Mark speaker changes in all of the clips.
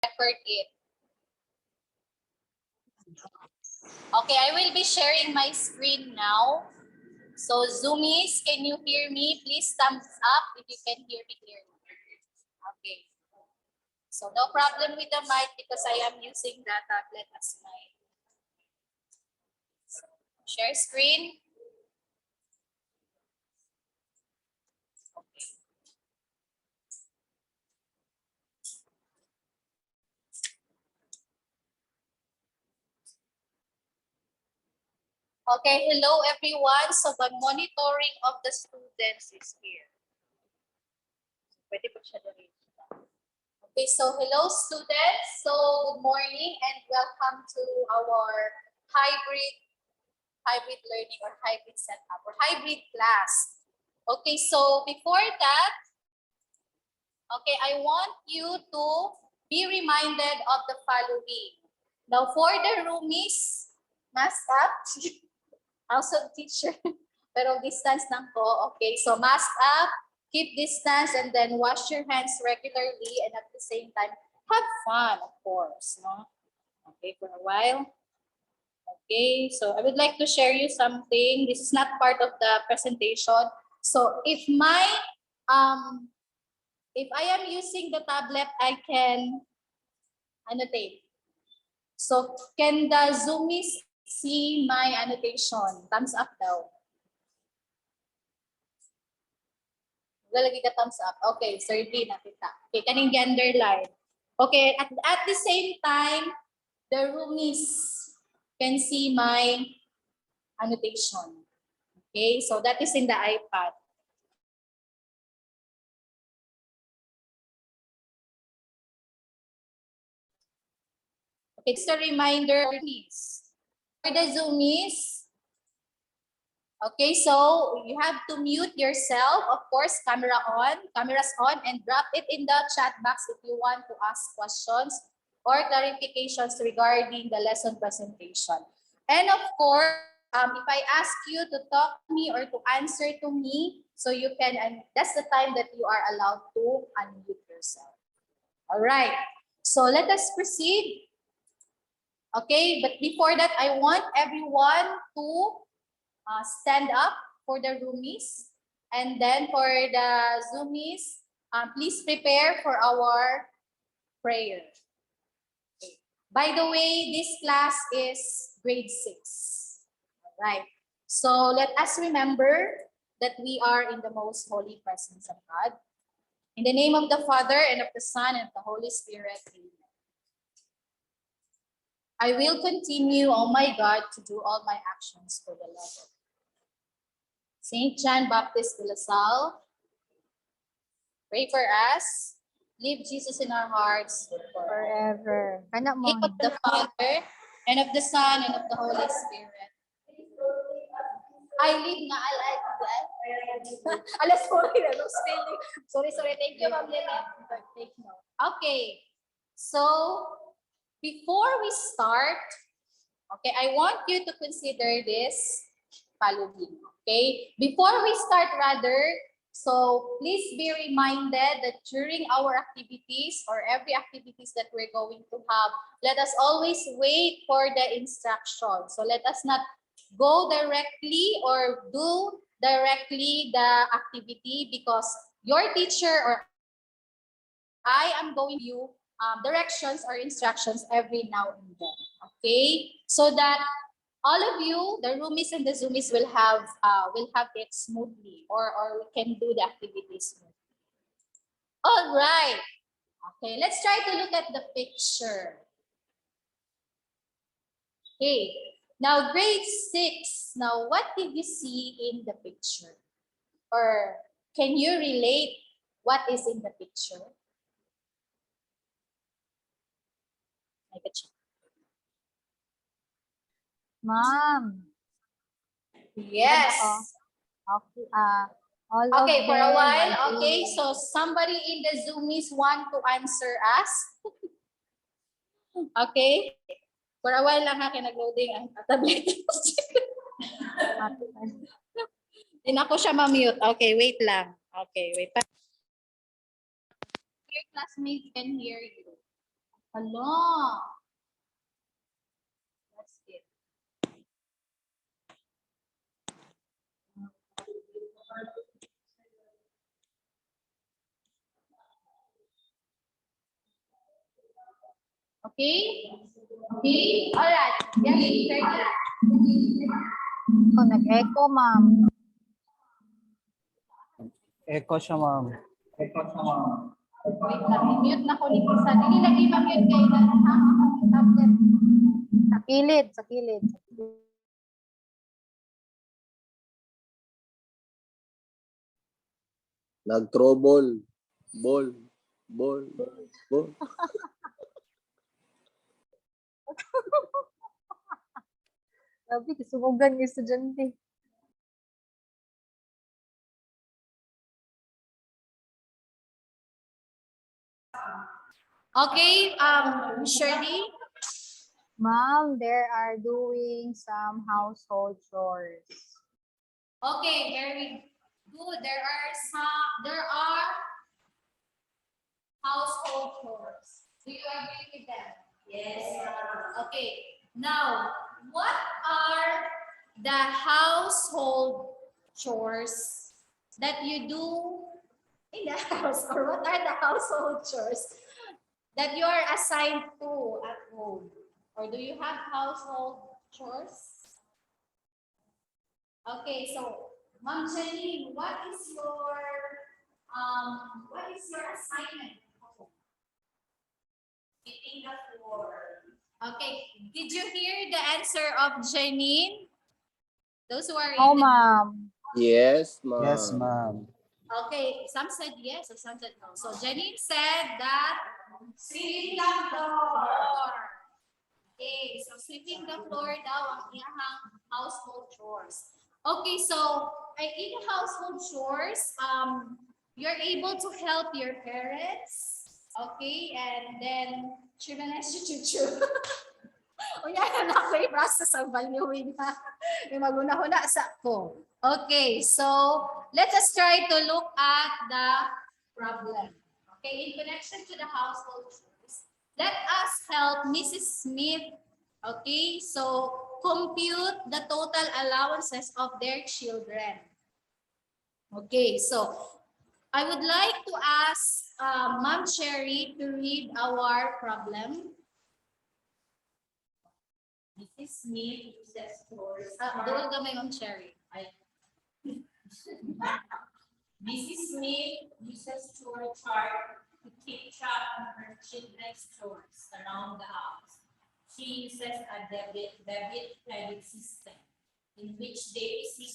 Speaker 1: record it. Okay, I will be sharing my screen now. So Zoomies, can you hear me? Please thumbs up if you can hear me clearly. Okay. So no problem with the mic because I am using the tablet as my share screen. Okay, hello everyone. So the monitoring of the students is here. Pwede po siya dali. Okay, so hello students. So good morning and welcome to our hybrid learning or hybrid setup or hybrid class. Okay, so before that, okay, I want you to be reminded of the following. Now for the roomies, mask up. Also teacher, pero distance lang po. Okay, so mask up, keep distance, and then wash your hands regularly, and at the same time, have fun, of course. No? Okay, for a while. Okay, so I would like to share you something. This is not part of the presentation. So if if I am using the tablet, I can annotate. So can the Zoomies see my annotation? Thumbs up daw. Lalagay ka thumbs up. Okay, thirdly nakita. Okay, kaning gender line. Okay, at the same time, the roomies can see my annotation. Okay, so that is in the iPad. Okay, it's a reminder for the Zoomies. Okay, so you have to mute yourself, of course, cameras on, and drop it in the chat box if you want to ask questions or clarifications regarding the lesson presentation. And of course, if I ask you to talk to me or to answer to me, so you can, and that's the time that you are allowed to unmute yourself. All right, so let us proceed. Okay, but before that, I want everyone to stand up for the roomies. And then for the Zoomies, please prepare for our prayer. Okay. By the way, this class is grade 6. All right. So let us remember that we are in the most holy presence of God. In the name of the Father, and of the Son, and of the Holy Spirit, amen. I will continue, oh my God, to do all my actions for the love of Saint John Baptist de La Salle, pray for us. Leave Jesus in our hearts
Speaker 2: forever.
Speaker 1: In the name of the Father, and of the Son, and of the Holy Spirit. I live na alive. Alas 4 na, no spelling. Sorry. Thank you, Ma'am Lynette. Take note. Okay. So, before we start, okay, I want you to consider this following. Okay? Before we start rather, so please be reminded that during our activities or every activities that we're going to have, let us always wait for the instruction. So let us not go directly or do directly the activity because your teacher or I am going to give you directions or instructions every now and then. Okay? So that all of you, the roomies and the Zoomies, will have it smoothly, or we can do the activities smoothly. All right. Okay, let's try to look at the picture. Okay, now grade 6. Now, what did you see in the picture? Or can you relate what is in the picture?
Speaker 2: Ma'am.
Speaker 1: Yes.
Speaker 2: Okay. All
Speaker 1: okay, for a while.
Speaker 2: them,
Speaker 1: Okay, so somebody in the Zoomies want to answer us. Okay. For a while lang ha, nag-loading ang tablet. Hindi na ako siya ma-mute. Okay, wait lang. Okay, wait. Your classmates can hear you. Hello. That's it. Okay? Okay? Alright. Yes, ready.
Speaker 2: Oh, nag-echo, ma'am.
Speaker 3: Echo siya, ma'am.
Speaker 1: Wait lang. I-mute na ko ni Kisa. Dili lagi ma-mute kayo na ha? Tablet.
Speaker 2: Sa kilid, sa kilid.
Speaker 4: Nag-trouble. Ball. Ball. Ball.
Speaker 2: Sabi, kasubugan yung estudyante.
Speaker 1: Okay, Shirley.
Speaker 2: Ma'am, they are doing some household chores.
Speaker 1: Okay, very good. There are household chores. Do you agree with them? Yes. Okay. Now, what are the household chores that you do in the house, or what are the household chores that you are assigned to at home? Or do you have household chores? Okay, so Ma'am Jenny, what is your assignment? Sweeping the floor. Okay, did you hear the answer of Janine? Those who are
Speaker 2: Oh,
Speaker 1: in the
Speaker 2: ma'am.
Speaker 4: Yes, ma'am.
Speaker 3: Yes, ma'am.
Speaker 1: Okay, some said yes, or some said no. So Janine said that sweeping the floor. Okay, so sweeping the floor daw ang iyang household chores. Okay, so in household chores, you're able to help your parents. Okay, and then chimanes chuchu. O yan na ako i-process ang valuing na. Yung maguna-huna sa ko. Okay, so let us try to look at the problem. Okay, in connection to the household chores, let us help Mrs. Smith. Okay, so compute the total allowances of their children. Okay, so I would like to ask Ma'am Cherry to read our problem. Mrs. Smith uses chores. Doon gamay Ma'am Cherry. Mrs. Smith uses chore chart to keep track of her children's chores around the house. She uses a debit credit system in which they receive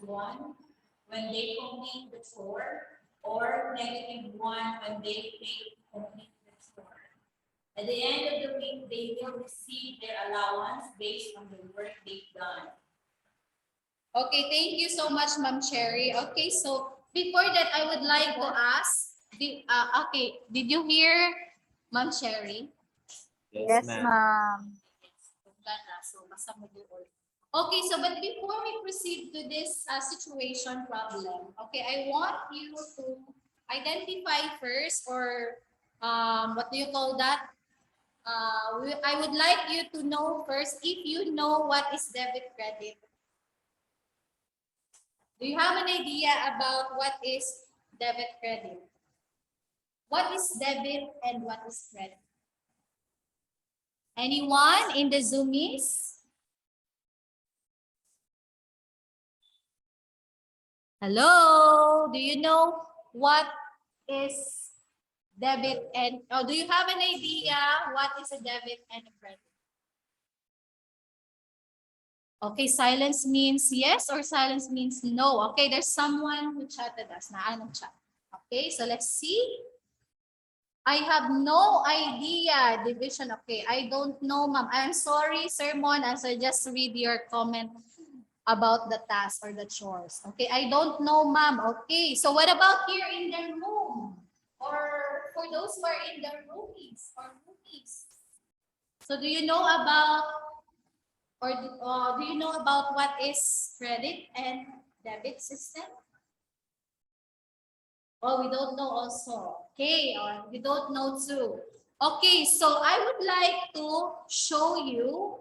Speaker 1: +1 when they complete the chore or -1 when they fail to complete the chore. At the end of the week, they will receive their allowance based on the work they've done. Okay, thank you so much, Ma'am Cherry. Okay, so before that, I would like to ask, did you hear Ma'am Cherry?
Speaker 2: Yes, ma'am.
Speaker 1: Okay, so but before we proceed to this situation problem, okay, I want you to identify first, or what do you call that? I would like you to know first if you know what is debit credit. Do you have an idea about what is debit credit? What is debit and what is credit? Anyone in the Zoomies? Hello, do you know what is debit and, do you have an idea what is a debit and a credit? Okay, silence means yes or silence means no. Okay, there's someone who chatted us. Na anong chat? Okay, so let's see. I have no idea. Division. Okay, I don't know, ma'am. I'm sorry, Sermon, as I just read your comment about the task or the chores. Okay, I don't know, ma'am. Okay, so what about here in the room? Or for those who are in the roomies or roomies? So do you know about, or do you know about what is credit and debit system? Oh, we don't know also. Okay, or we don't know too. Okay, so I would like to show you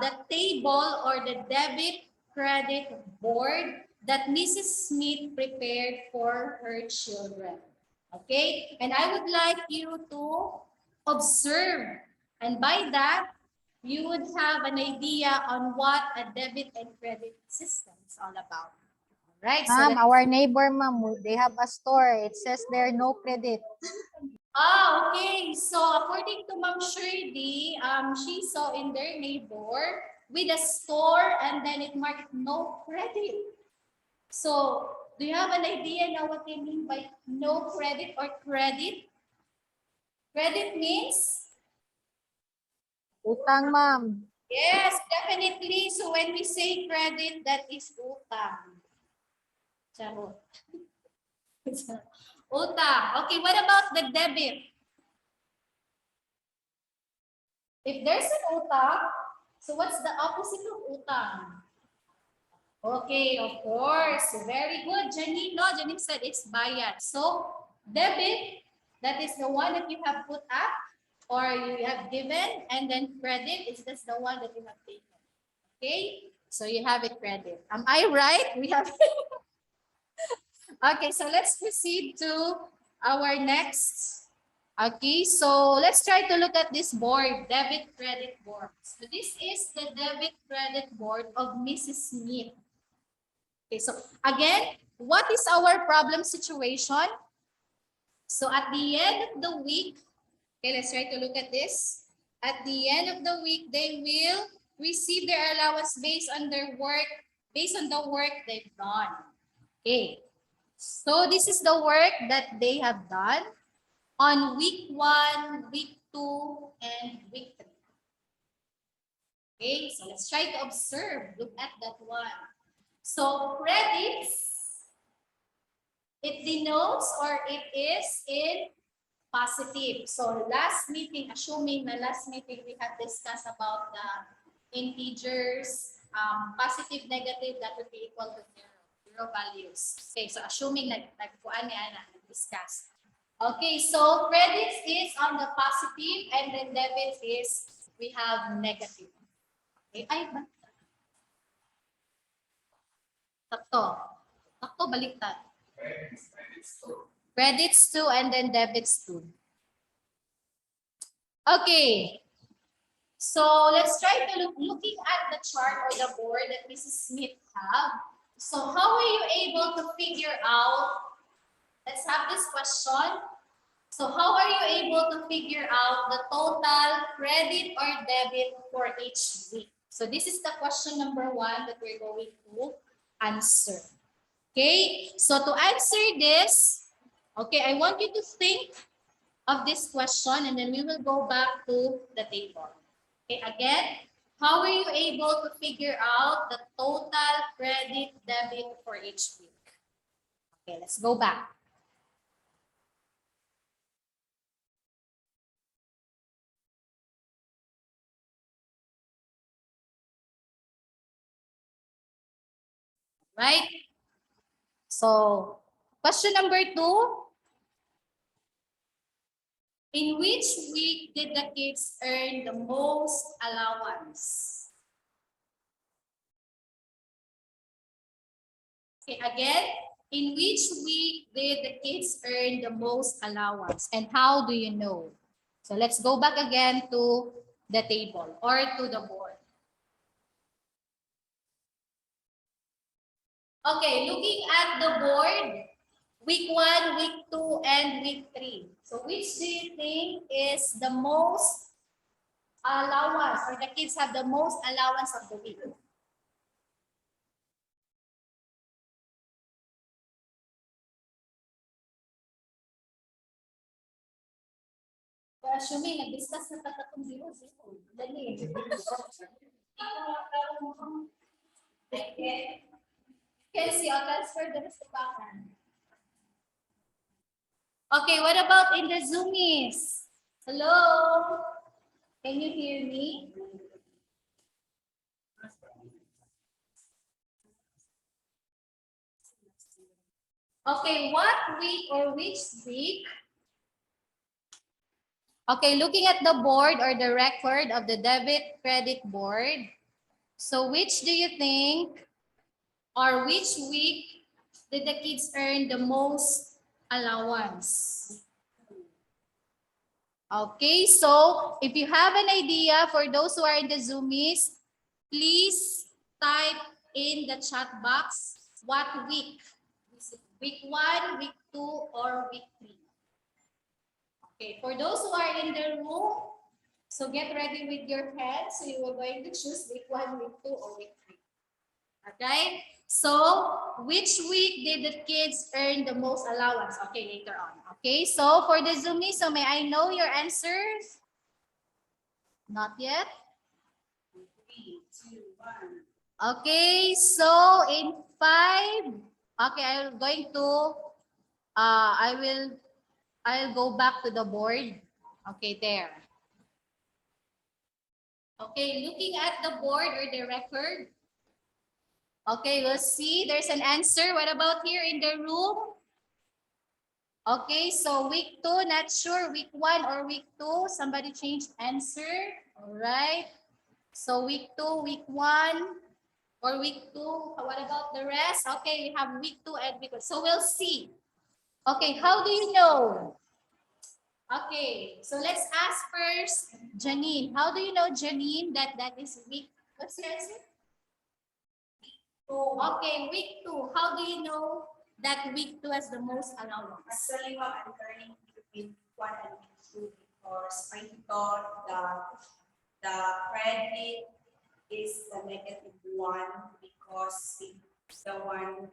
Speaker 1: the table or the debit credit board that Mrs. Smith prepared for her children. Okay, and I would like you to observe, and by that, you would have an idea on what a debit and credit system is all about. All right, so
Speaker 2: Ma'am, our neighbor, ma'am, they have a store. It says there no credit.
Speaker 1: okay. So according to Ma'am Shirley, she saw in their neighbor with a store and then it marked no credit. So do you have an idea now what they mean by no credit or credit? Credit means?
Speaker 2: Utang, ma'am.
Speaker 1: Yes, definitely. So when we say credit, that is utang. Charot. Utang. Okay, what about the debit? If there's an utang, so what's the opposite of utang? Okay, of course. Very good, Janine. No, Janine said it's bayad. So, debit, that is the one that you have put up or you have given, and then credit is just the one that you have taken. Okay? So, you have it credit. Am I right? We have. Okay, so let's proceed to our next. Okay, so let's try to look at this board, debit credit board. So, this is the debit credit board of Mrs. Smith. Okay, so again, what is our problem situation? So at the end of the week, okay, let's try to look at this. At the end of the week, they will receive their allowance based on their work, based on the work they've done. Okay, so this is the work that they have done on week 1, week 2, and week 3. Okay, so let's try to observe. Look at that one. So credits, it denotes or it is in positive. So last meeting, assuming the last meeting we have discussed about the integers, positive, negative, that would be equal to zero values. Okay, so assuming nagkuan niya na discuss. Okay, so credits is on the positive and then debit is we have negative. Okay, ay ba? Takto. Takto, baliktad. Credits to and then debits to. Okay. So let's try to looking at the chart or the board that Mrs. Smith have. So how are you able to figure out, let's have this question. So how are you able to figure out the total credit or debit for each week? So this is the question number 1 that we're going to answer. Okay, so to answer this, okay, I want you to think of this question and then we will go back to the table. Okay, again, how are you able to figure out the total credit debit for each week? Okay, let's go back. Right? So, question number 2. In which week did the kids earn the most allowance? Okay, again, in which week did the kids earn the most allowance? And how do you know? So let's go back again to the table or to the board. Okay, looking at the board, week 1, week 2, and week 3. So which do you think is the most allowance or the kids have the most allowance of the week? Assuming nag-discuss na tatatong 0, 0. Dali. Kelsey, I'll transfer the rest back. Okay, what about in the Zoomies? Hello? Can you hear me? Okay, what week or which week Okay, looking at the board or the record of the debit credit board. So which do you think or which week did the kids earn the most allowance? Okay, so if you have an idea, for those who are in the Zoomies, please type in the chat box what week. Is it week 1, week 2, or week 3? Okay, for those who are in the room, so get ready with your pen. So you are going to choose week 1, week 2, or week 3. Okay, so which week did the kids earn the most allowance? Okay, later on. Okay, so for the Zoomies, so may I know your answers? Not yet? 3, 2, 1. Okay, so in 5, okay, I'm going to, I'll go back to the board. Okay, there. Okay, looking at the board or the record. Okay, we'll see. There's an answer. What about here in the room? Okay, so week 2, not sure. Week 1 or week 2? Somebody changed answer. All right. So week 2, week 1, or week 2. What about the rest? Okay, we have week 2 and week 1. So we'll see. Okay, how do you know? Okay, so let's ask first Janine. How do you know, Janine, that is week? What's the answer? Okay, week 2. How do you know that week 2 has the most allowance?
Speaker 5: Actually, I'm learning between 1 and 2 because I thought that the credit is the -1 because it's the one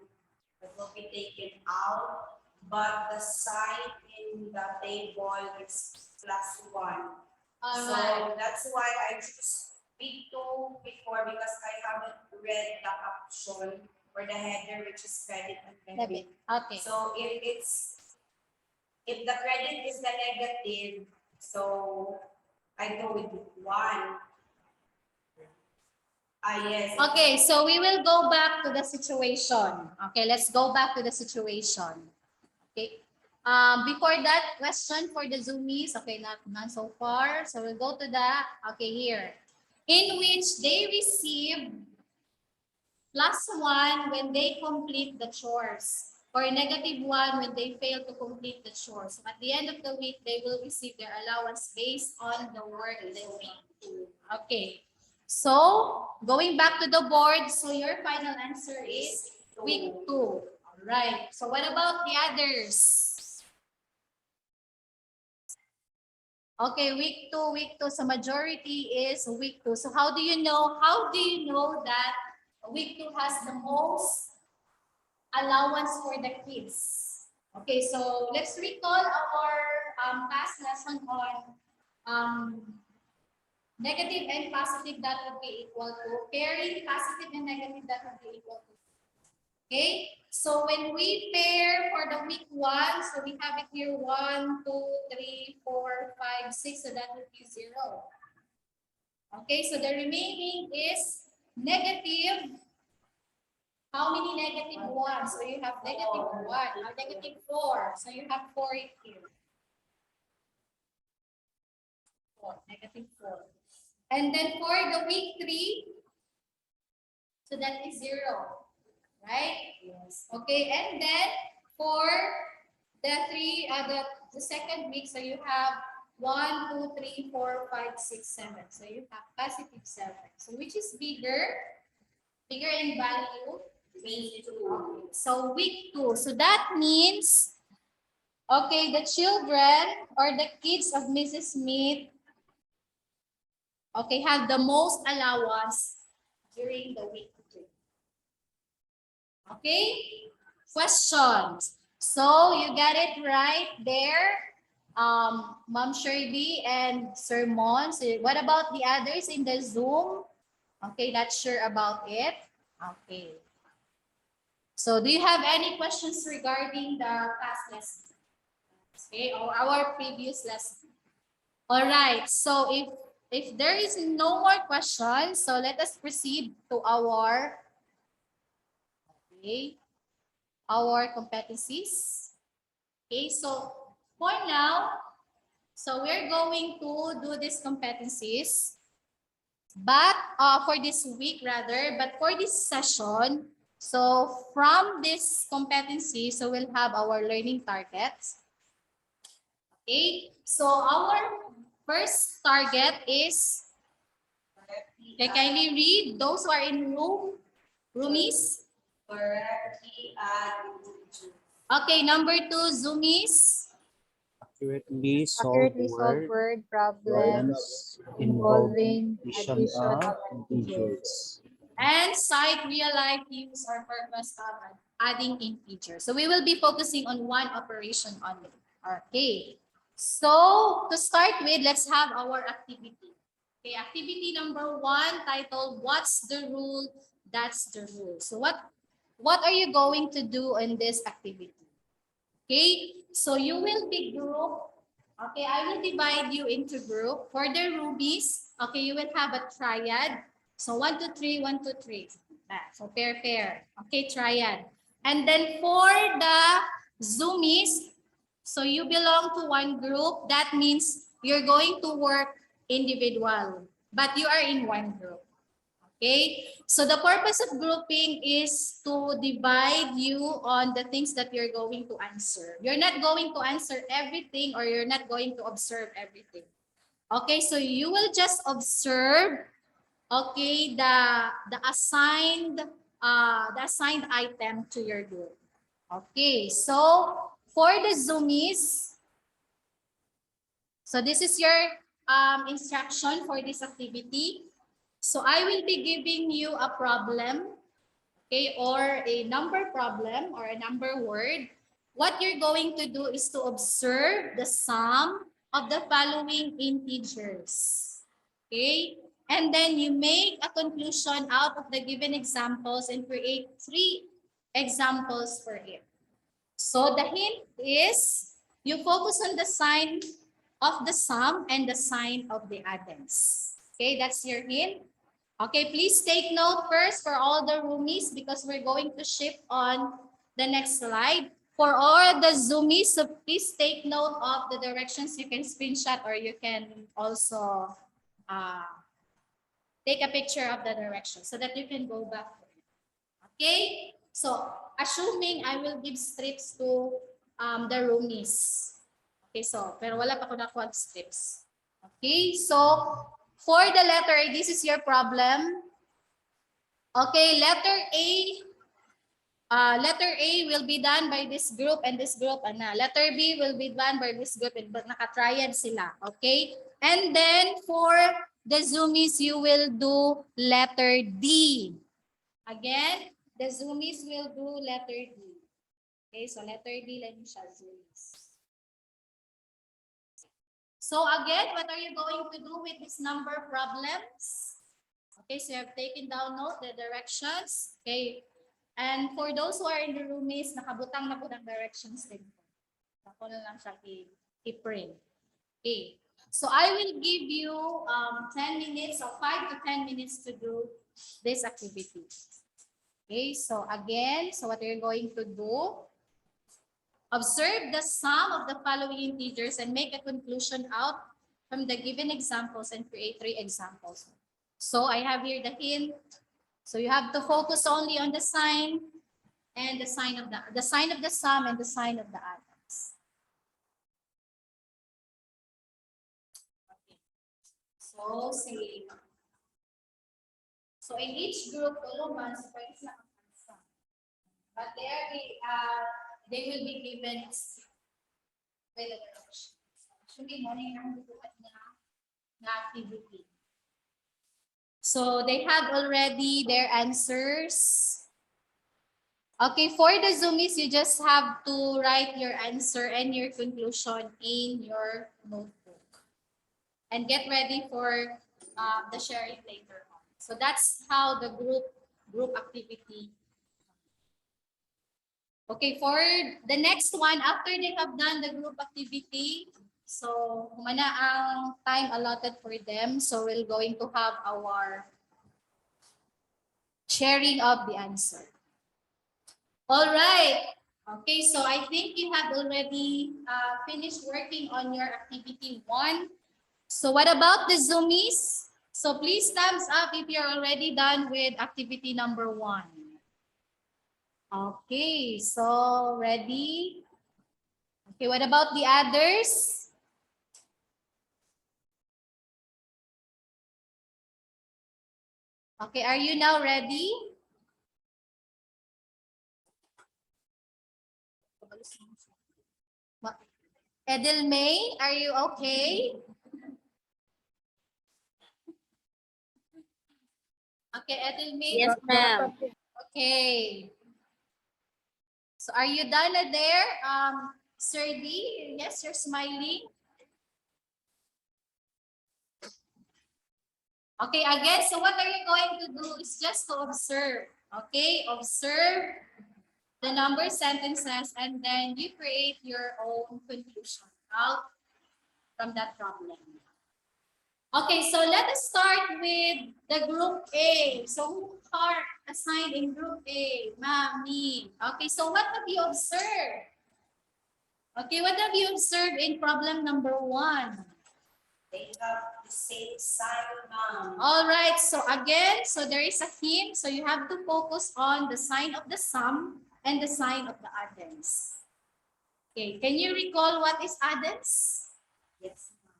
Speaker 5: that will be taken out, but the sign in the table is +1. So that's why I choose week 2 before because I haven't read the option for the header which is credit and debit.
Speaker 1: Okay.
Speaker 5: So if the credit is the negative, so I go with 1. Yes.
Speaker 1: Okay, so we will go back to the situation. Okay, let's go back to the situation. Okay. Before that, question for the Zoomies. Okay, not so far. So we'll go to the, okay, here. In which they receive +1 when they complete the chores, or -1 when they fail to complete the chores. So at the end of the week, they will receive their allowance based on the work they do. Okay. So going back to the board, so your final answer is week 2. All right. So what about the others? Okay, week 2. So majority is week 2. So how do you know? How do you know that week 2 has the most allowance for the kids? Okay, so let's recall our past lesson on negative and positive that would be equal to, pairing positive and negative that would be equal to. Okay, so when we pair for the week 1, so we have it here 1, 2, 3, 4, 5, 6, so that would be 0. Okay, so the remaining is negative. How many negative 1? So you have -1, now -4, so you have 4 here. 4, -4. And then for the week 3, so that is 0. Right? Yes. Okay, and then for the second week, so you have 1, 2, 3, 4, 5, 6, 7. So you have +7. So which is bigger? Bigger in value? Week 2. Okay. So week 2. So that means, okay, the children or the kids of Mrs. Smith, okay, have the most allowance during the week 2. Okay? Questions. So you got it right there. Ma'am Shirley and Sir Mon. So what about the others in the Zoom? Okay, not sure about it. Okay. So do you have any questions regarding the past lesson? Okay, or our previous lesson? All right. So if there is no more questions, so let us proceed to our our competencies. Okay, so for now, So we're going to do these competencies, but for this week rather, but for this session, so from this competency, so we'll have our learning targets. Okay, so our first target is, okay, kindly read those who are in roomies.
Speaker 5: Correctly add integers.
Speaker 1: Okay, number 2, zoomies.
Speaker 3: Accurately
Speaker 2: Accurately solve word problems
Speaker 3: problems involving
Speaker 2: involving
Speaker 3: addition
Speaker 2: addition
Speaker 3: of
Speaker 2: of integers.
Speaker 3: integers.
Speaker 1: And cite real life use or purpose of adding integers. So we will be focusing on one operation only. Okay. So to start with, let's have our activity. Okay, activity number 1 titled What's the Rule? That's the rule. So what are you going to do in this activity? Okay, so you will be group. Okay, I will divide you into group. For the rubies, okay, you will have a triad. So 1, 2, 3, 1, 2, 3. So pair. Okay, triad. And then for the zoomies, so you belong to one group. That means you're going to work individual, but you are in one group. Okay, so the purpose of grouping is to divide you on the things that you're going to answer. You're not going to answer everything or you're not going to observe everything. Okay, so you will just observe, okay, the assigned item to your group. Okay, so for the zoomies, so this is your instruction for this activity. So I will be giving you a problem, okay, or a number problem or a number word. What you're going to do is to observe the sum of the following integers, okay? And then you make a conclusion out of the given examples and create 3 examples for it. So the hint is you focus on the sign of the sum and the sign of the addends. Okay, that's your hint. Okay, please take note first for all the roomies because we're going to shift on the next slide. For all the zoomies, so please take note of the directions. You can screenshot or you can also take a picture of the direction so that you can go back. Okay, so assuming I will give strips to the roomies. Okay, so pero wala pa ko nakuha strips. Okay, so for the letter A, this is your problem. Okay, letter A will be done by this group and this group. Letter B will be done by this group, but naka-triad sila. Okay? And then for the zoomies, you will do letter D. Again, the zoomies will do letter D. Okay, so letter D, let me show zoomies. So again, what are you going to do with these number problems? Okay, so you have taken down note the directions. Okay, and for those who are in the roomies, nakabutang na po ng directions din. Ako na lang siya i-print. Okay, so I will give you 10 minutes or 5 to 10 minutes to do this activity. Okay, so again, so what you're going to do, observe the sum of the following integers and make a conclusion out from the given examples and create 3 examples. So I have here the hint. So you have to focus only on the sign and the sign of the sum and the sign of the atoms. Okay. So say, so in each group, tulungan sa pwede sila mag-answer. But they will be given with the direction. Actually, morning ang bubuhat na activity. So they have already their answers. Okay, for the zoomies, you just have to write your answer and your conclusion in your notebook. And get ready for the sharing later on. So that's how the group activity. Okay, for the next one, after they have done the group activity, so humana ang time allotted for them. So we're going to have our sharing of the answer. All right. Okay, so I think you have already finished working on your activity 1. So what about the Zoomies? So please thumbs up if you're already done with activity number 1. Okay, so ready? Okay, what about the others? Okay, are you now ready? Edelmay, are you okay? Okay, Edelmay.
Speaker 6: Yes, ma'am.
Speaker 1: Okay. So are you done there? Sir D, yes, you're smiling. Okay, again, so what are you going to do is just to observe. Okay, observe the number sentences and then you create your own conclusion out from that problem. Okay, so let us start with the group A. So who are assigned in group A? Mami. Okay, so what have you observed? Okay, what have you observed in problem number 1?
Speaker 5: They have the same sign, ma'am.
Speaker 1: All right, so again, so there is a hint. So you have to focus on the sign of the sum and the sign of the addends. Okay, can you recall what is addends?
Speaker 5: Yes, ma'am.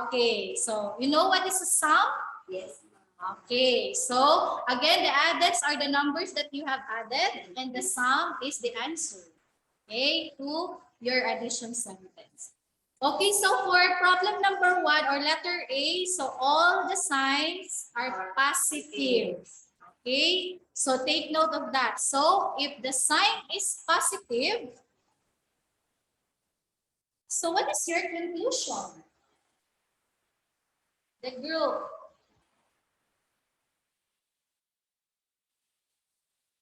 Speaker 1: Okay, so you know what is a sum?
Speaker 5: Yes, ma'am.
Speaker 1: Okay, so again, the addends are the numbers that you have added and the sum is the answer, okay, to your addition sentence. Okay, so for problem number 1 or letter A, so all the signs are positive. Okay, so take note of that. So if the sign is positive, so what is your conclusion? The group.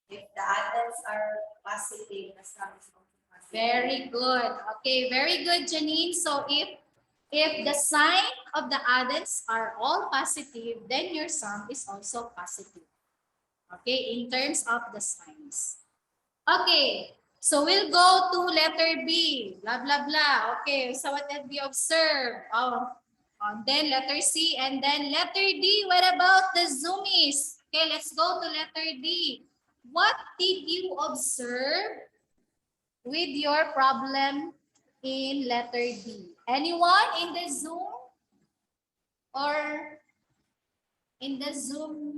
Speaker 5: If the others are positive, the sum is also positive.
Speaker 1: Very good. Okay, very good, Janine. So if the sign of the addends are all positive, then your sum is also positive. Okay, in terms of the signs. Okay, so we'll go to letter B. Blah, blah, blah. Okay, so what did we observe? Oh, then letter C and then letter D. What about the zoomies? Okay, let's go to letter D. What did you observe with your problem in letter D? Anyone in the Zoom or in the Zoom?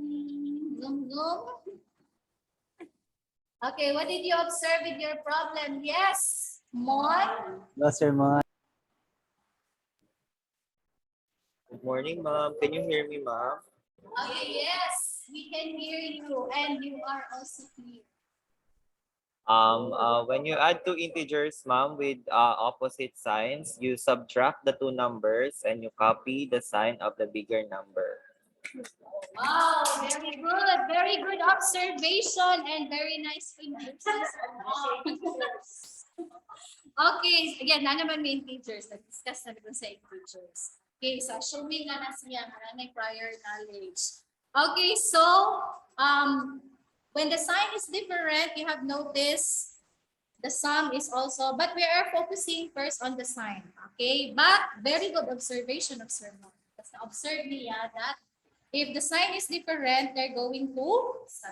Speaker 1: Okay, what did you observe with your problem? Yes, Mon?
Speaker 3: Hello, Sir Mon.
Speaker 7: Good morning, ma'am. Can you hear me, ma'am?
Speaker 1: Okay, yes, we can hear you and you are also clear.
Speaker 7: When you add two integers, ma'am, with opposite signs, you subtract the two numbers and you copy the sign of the bigger number.
Speaker 1: Wow, very good observation and very nice conclusions. Okay, again, na naman may integers. Nag-discuss na dito sa integers. Okay, so assuming na siya, maraming prior knowledge. Okay, so when the sign is different, you have noticed the sum is also, but we are focusing first on the sign. Okay, but very good observation of Sir Mon. Kasi observe niya that if the sign is different, they're going to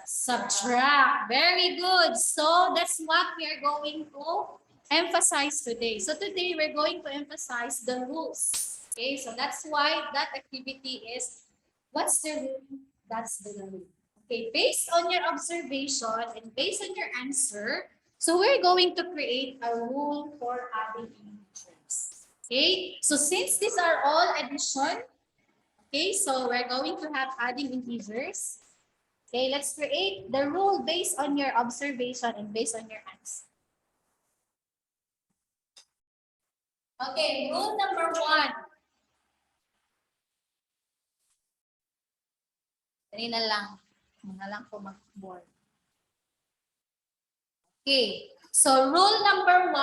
Speaker 1: subtract. Very good. So that's what we are going to emphasize today. So today we're going to emphasize the rules. Okay, so that's why that activity is, what's the rule? That's the rule. Okay, based on your observation and based on your answer, so we're going to create a rule for adding integers. Okay, so since these are all addition, okay, so we're going to have adding integers. Okay, let's create the rule based on your observation and based on your answer. Okay, rule number 1. Dali na lang. Mga lang po mag-board. Okay, so rule number 1.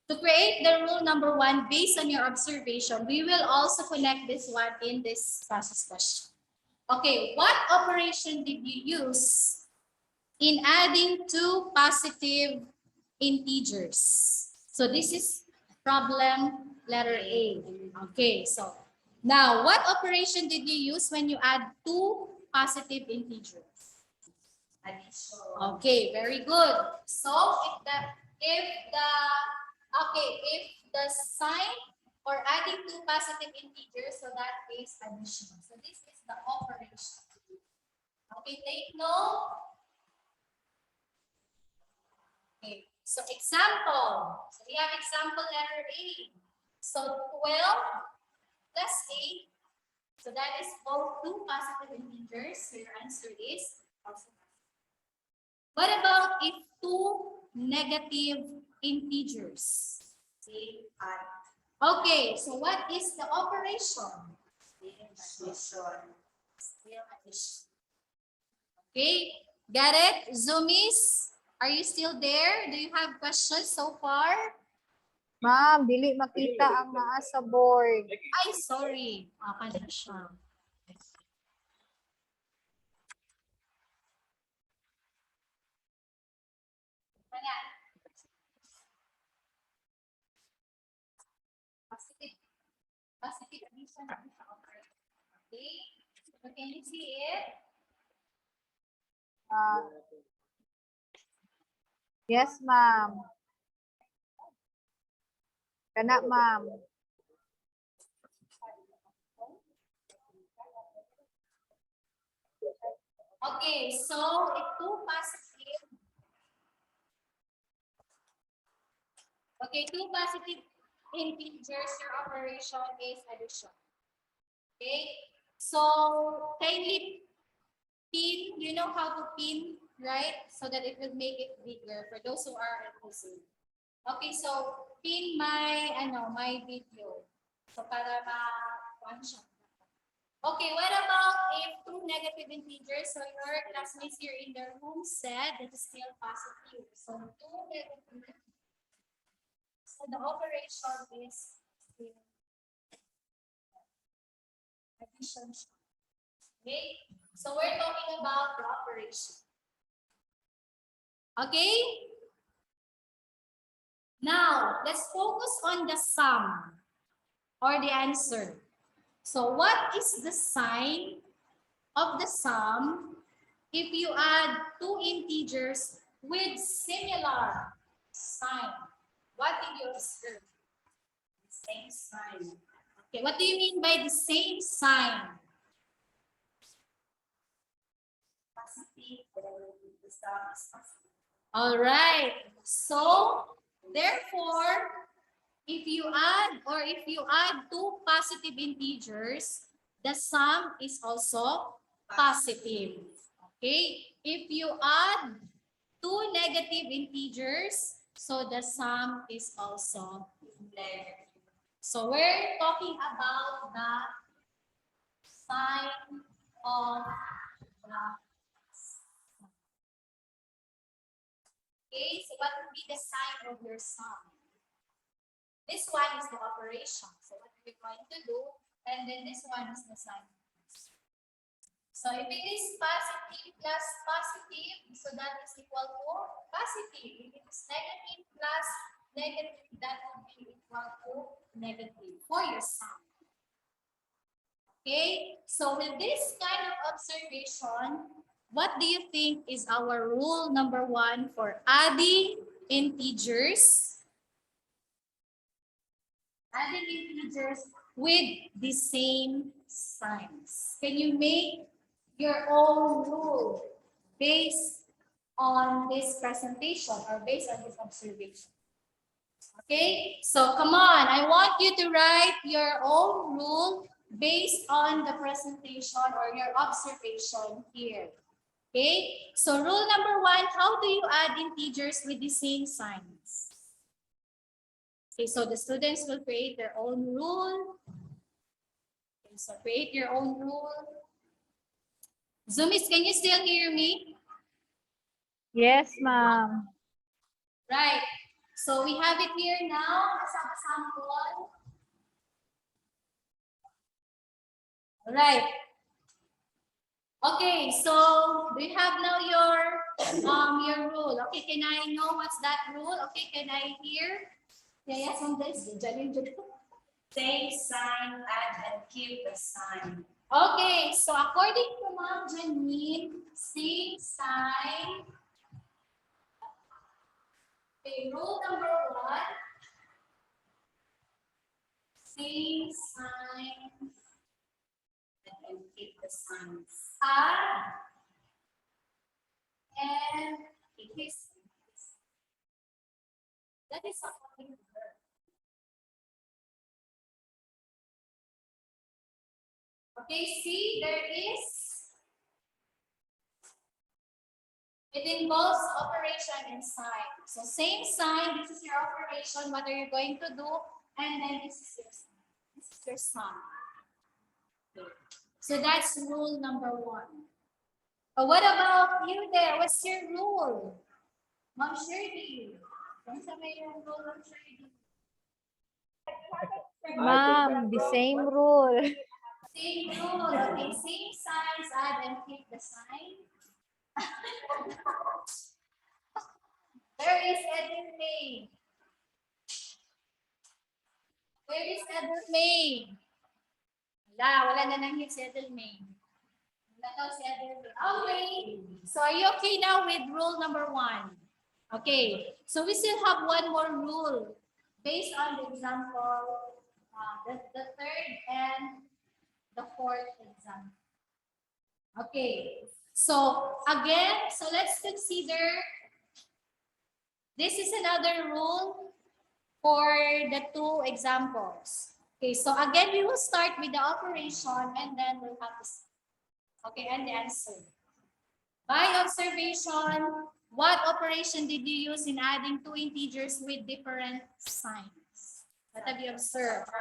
Speaker 1: To create the rule number 1 based on your observation, we will also connect this one in this process question. Okay, what operation did you use in adding two positive integers. So this is problem letter A. Okay, so now what operation did you use when you add two positive integers?
Speaker 5: Addition.
Speaker 1: Okay, very good. So if the sign or adding two positive integers, so that is addition. So this is the operation. Okay, take note. Okay, so example. So we have example letter A. So 12 plus 8. So that is both two positive integers. So your answer is also. What about if two negative integers?
Speaker 5: Same add.
Speaker 1: Okay, so what is the operation?
Speaker 5: Addition.
Speaker 1: Still addition. Okay, got it? Zoomies, are you still there? Do you have questions so far?
Speaker 2: Ma'am, dili makita ang naa sa board.
Speaker 1: Ay, sorry. Na siya. Ayan. Positive addition. Okay, so can you see it?
Speaker 2: Yes, ma'am. Kana, ma'am.
Speaker 1: Okay, so if two positive. Okay, two positive integers, your operation is addition. Okay, so kindly pin, you know how to pin, right? So that it will make it bigger for those who are using. Okay, so pin my video. So para ma-one shot. Okay, what about if two negative integers? So your classmates here in their room said that is still positive. So two negative. So the operation is still addition. Okay, so we're talking about the operation. Okay, now let's focus on the sum or the answer. So what is the sign of the sum if you add two integers with similar sign? What did you observe?
Speaker 5: Same sign.
Speaker 1: Okay, what do you mean by the same sign?
Speaker 5: Positive. The sum is positive.
Speaker 1: All right. So, therefore, if you add two positive integers, the sum is also positive. Okay? If you add two negative integers, so the sum is also negative. So we're talking about the sign of the. Okay, so what would be the sign of your sum? This one is the operation. So what we're going to do, and then this one is the sign. So if it is positive plus positive, so that is equal to positive. If it is negative plus negative, that would be equal to negative for your sum. Okay, so with this kind of observation, what do you think is our rule number one for adding integers? Adding integers with the same signs. Can you make your own rule based on this presentation or based on this observation? Okay, so come on, I want you to write your own rule based on the presentation or your observation here. Okay, so rule number one, how do you add integers with the same signs? Okay, so the students will create their own rule. Okay, so create your own rule. Zoomies, can you still hear me?
Speaker 2: Yes, ma'am.
Speaker 1: Right. So we have it here now as a sample. Right. Okay, so do you have now your rule? Okay, can I know what's that rule? Okay, can I hear? Yeah, yes, on this.
Speaker 5: Same sign, add and keep the sign.
Speaker 1: Okay, so according to Ma'am Janine, same sign. Okay, rule number 1. Same sign.
Speaker 5: And keep the signs.
Speaker 1: Add and increase. That is according to her. Okay, see, it involves operation and sign. So same sign, this is your operation, what are you going to do? And then this is your sign. This is your sum. Okay. So that's rule number 1. But what about you there? What's your rule? Ma'am Shirley. Don't say your rule, Ma'am Shirley.
Speaker 2: Ma'am, the same rule.
Speaker 1: Same rule. Okay, same signs, add and keep the sign. Where is Edwin May? Where is Edwin May? Wala na nang hit si Edwin May. Wala daw si Edwin May. Okay. So are you okay now with rule number 1? Okay. So we still have one more rule based on the example, the third and the fourth example. Okay. So again, so let's consider this is another rule for the 2 examples. Okay, so again, we will start with the operation and then we'll have this. Okay, and the answer. By observation, what operation did you use in adding 2 integers with different signs? What have you observed?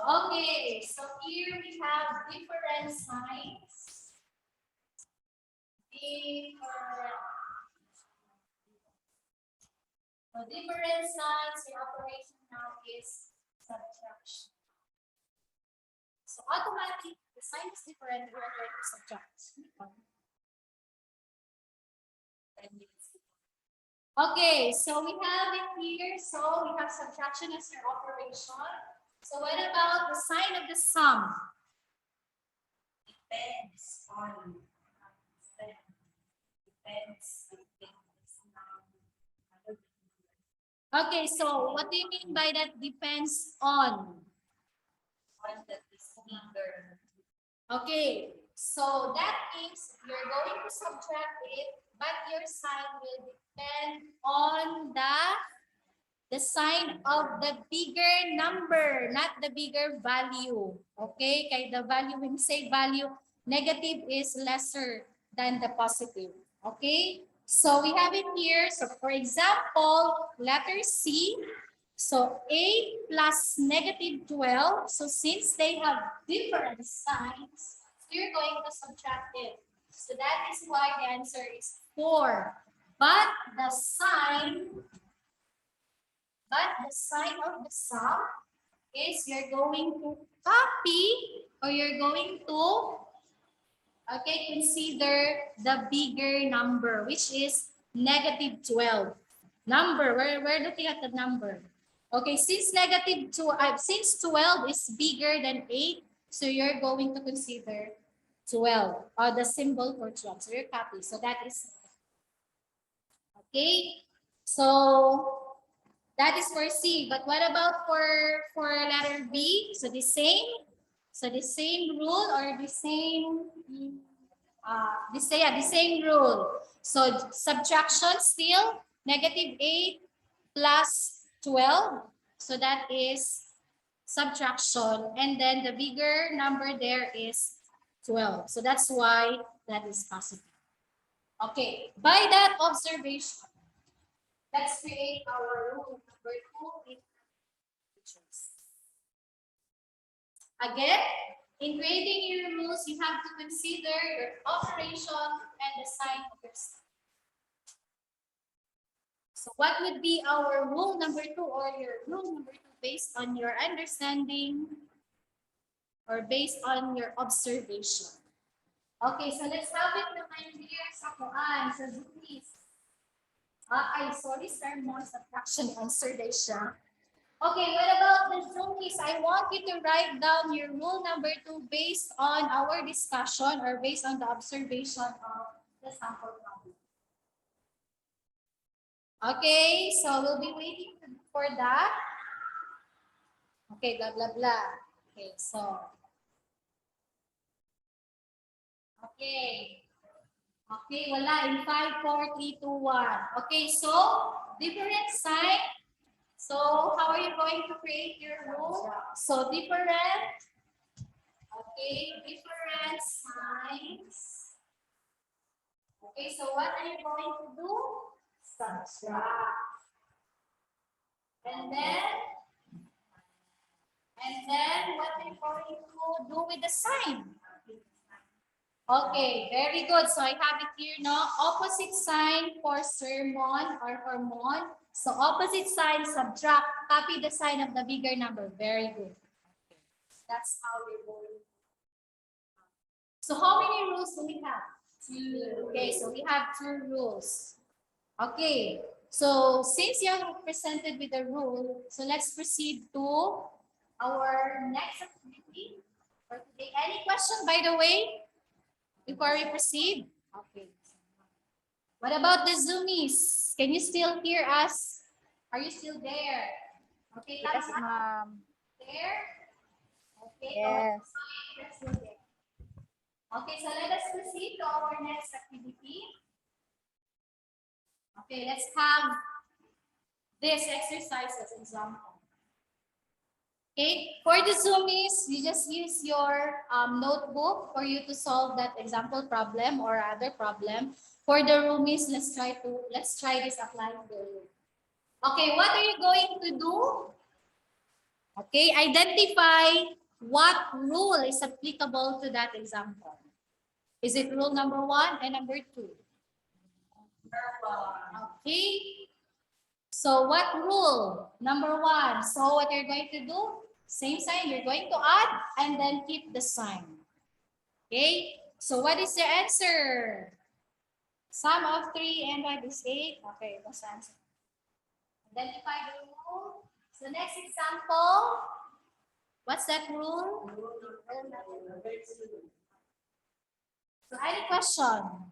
Speaker 1: Okay, so here we have different signs. So different signs, your operation now is subtraction. So automatically, the sign is different, we're going to subtract. Okay, so we have it here. So we have subtraction as your operation. So what about the sign of the sum?
Speaker 5: Depends on.
Speaker 1: Okay, so what do you mean by that depends on?
Speaker 5: One that is bigger.
Speaker 1: Okay, so that means you're going to subtract it, but your sign will depend on the sign of the bigger number, not the bigger value. Okay, kaya the value, when we say value, negative is lesser than the positive. Okay, so we have it here. So for example, letter C. So 8 plus negative 12. So since they have different signs, you're going to subtract it. So that is why the answer is 4. But the sign of the sum is you're going to copy or you're going to, okay, consider the bigger number, which is negative 12. Number, we're looking at the number. Okay, since since 12 is bigger than 8, so you're going to consider 12 or the symbol for 12. So you're copy. So that is okay. So that is for C. But what about for letter B? So the same. So the same rule or the same the same rule. So subtraction still negative 8 plus 12. So that is subtraction. And then the bigger number there is 12. So that's why that is positive. Okay, by that observation, let's create our rule number 2 in pictures. Again, in creating your rules, you have to consider your operation and the sign of your sign. So what would be our rule number 2 or your rule number 2 based on your understanding or based on your observation? Okay, so let's have it naman here sa kuan, sa Zoomies. Sorry, sermon, subtraction, answer day siya. Okay, what about the Zoomies? I want you to write down your rule number 2 based on our discussion or based on the observation of the sample problem. Okay, so we'll be waiting for that. Okay, blah, blah, blah. Okay, so. Okay. Okay, wala. In 5, 4, 3, 2, 1. Okay, so different sign. So how are you going to create your rule? So different. Okay, different signs. Okay, so what are you going to do? Subtract. And then what are you going to do with the sign? Okay, very good. So I have it here, no? Opposite sign for sermon or for mon. So opposite sign, subtract. Copy the sign of the bigger number. Very good. That's how we roll. So how many rules do we have? 2. Okay, so we have 2 rules. Okay, so since you have presented with the rule, so let's proceed to our next activity for today. Any question, by the way, before we proceed? Okay. What about the Zoomies? Can you still hear us? Are you still there? Okay,
Speaker 2: Yes,
Speaker 1: thumbs up.
Speaker 2: ma'am.
Speaker 1: There? Okay,
Speaker 2: Yes.
Speaker 1: you're still there. Okay, so let us proceed to our next activity. Okay, let's have this exercise as example. Okay, for the Zoomies, you just use your notebook for you to solve that example problem or other problem. For the Roomies, let's try this applying the rule. Okay, what are you going to do? Okay, identify what rule is applicable to that example. Is it rule number 1 and number 2? Okay. So what rule? Number 1. So what you're going to do? Same sign. You're going to add and then keep the sign. Okay. So what is the answer? Sum of 3 and 5 is 8. Okay, that's the answer. Identify the rule. So next example. What's that rule? So any question?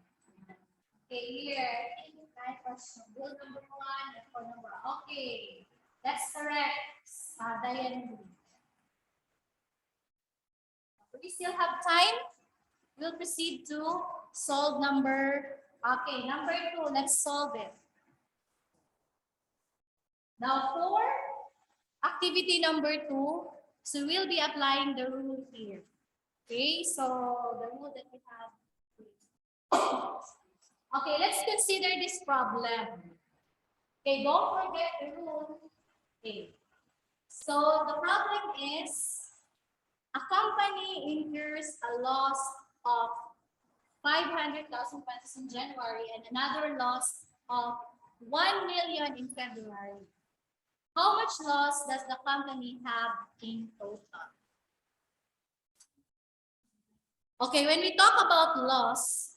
Speaker 1: Okay, here. Any question? Rule number 1 and for number. Okay, that's correct. Diane. We still have time. We'll proceed to solve number. Okay, number 2. Let's solve it. Now for activity number 2, so we'll be applying the rule here. Okay, so the rule that we have. Okay, let's consider this problem. Okay, don't forget the rule. Okay, so the problem is a company incurs a loss of 500,000 pesos in January and another loss of 1 million in February. How much loss does the company have in total? Okay, when we talk about loss,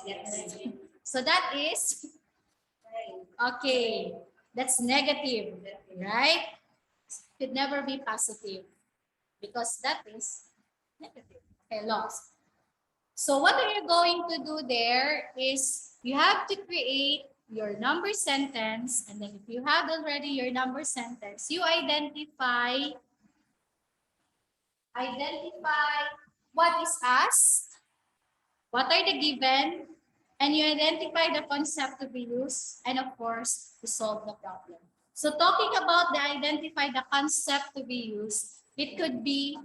Speaker 1: yes. So that is, okay, that's negative, right? Could never be positive because that is negative, okay, loss. So what are you going to do there is you have to create your number sentence, and then if you have already your number sentence, you identify what is asked, what are the given, and you identify the concept to be used, and of course, to solve the problem. So talking about the identify the concept to be used, it could be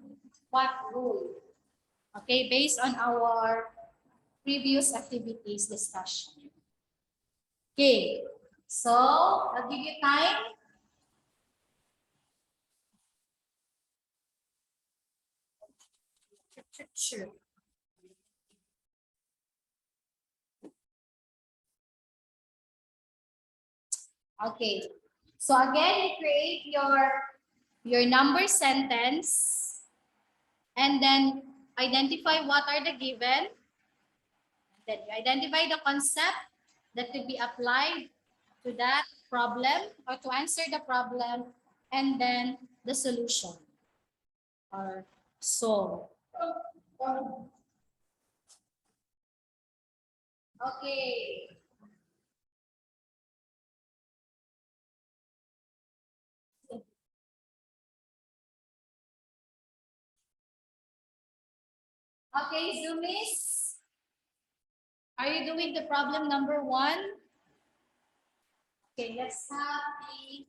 Speaker 1: what rule? Okay, based on our previous activities discussion. Okay, so I'll give you time. Sure. Okay, so again, you create your number sentence, and then identify what are the given. Then you identify the concept that could be applied to that problem or to answer the problem, and then the solution or solve. Okay. Okay, Zoomies, are you doing the problem number 1? Okay, let's have the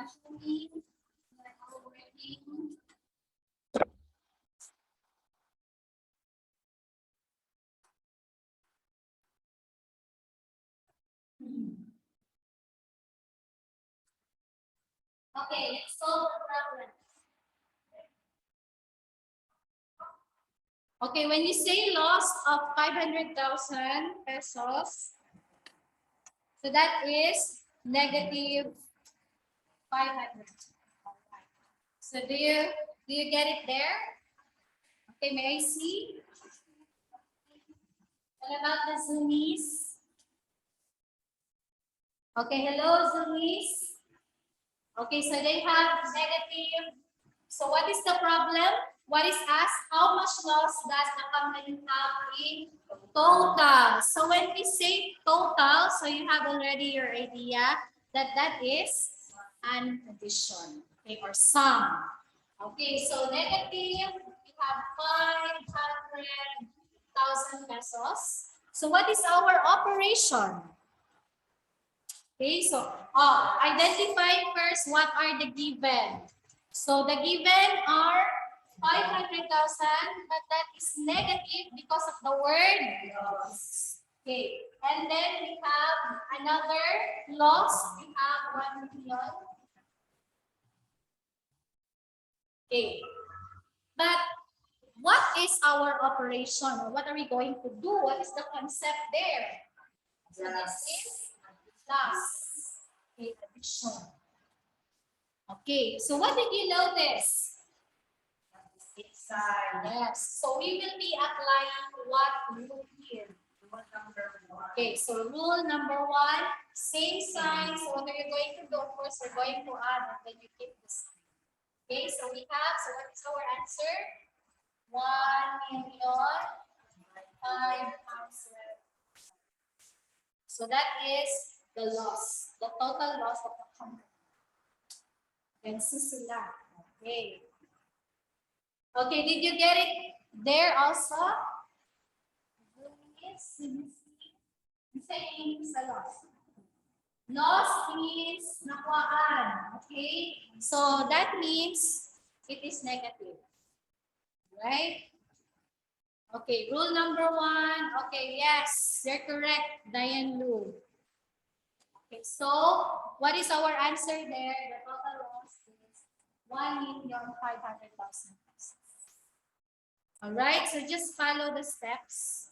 Speaker 1: Ashwini working. Okay, let's solve the problem. Okay, when you say loss of 500,000 pesos, so that is negative 500. So do you get it there? Okay, may I see? What about the Zoomies? Okay, hello Zoomies. Okay, so they have negative. So what is the problem? What is asked? How much loss does the company have in total? So when we say total, so you have already your idea that that is an addition, okay, or sum. Okay, so negative, we have 500,000 pesos. So what is our operation? Okay, so identify first what are the given. So the given are 500,000, but that is negative because of the word loss. Okay, and then we have another loss. We have 1 million. Okay, but what is our operation? What are we going to do? What is the concept there? So this is plus. Okay, addition. Okay, so what did you notice? Yes, so we will be applying what rule here? Okay, so rule number 1, same sign. So what are you going to do? Of course, we're going to add and then you keep the sign. Okay, so we have, so what is our answer? 1,000,500. So that is the loss, the total loss of the company. Gansu sila. Okay. Okay, did you get it there also? Yes. Saying sa loss. Loss means nakuhaan. Okay? So that means it is negative. Right? Okay, rule number 1. Okay, yes, you're correct, Diane Lu. Okay, so what is our answer there? The total loss is 1,500,000 pesos. All right, so just follow the steps.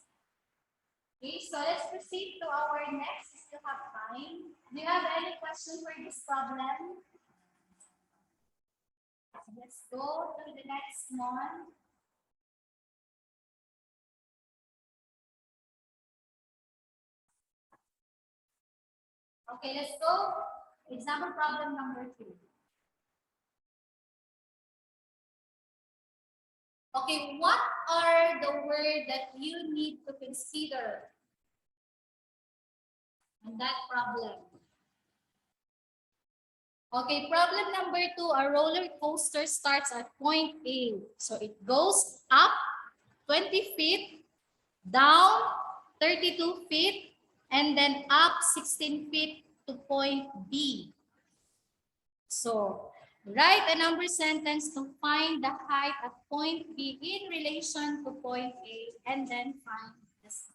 Speaker 1: Okay, so let's proceed to our next. We still have time. Do you have any question for this problem? Let's go to the next one. Okay, let's go. Example problem number 2. Okay, what are the words that you need to consider in that problem? Okay, problem number 2, a roller coaster starts at point A. So it goes up 20 feet, down 32 feet, and then up 16 feet to point B. So write a number sentence to find the height at point B in relation to point A, and then find the sum.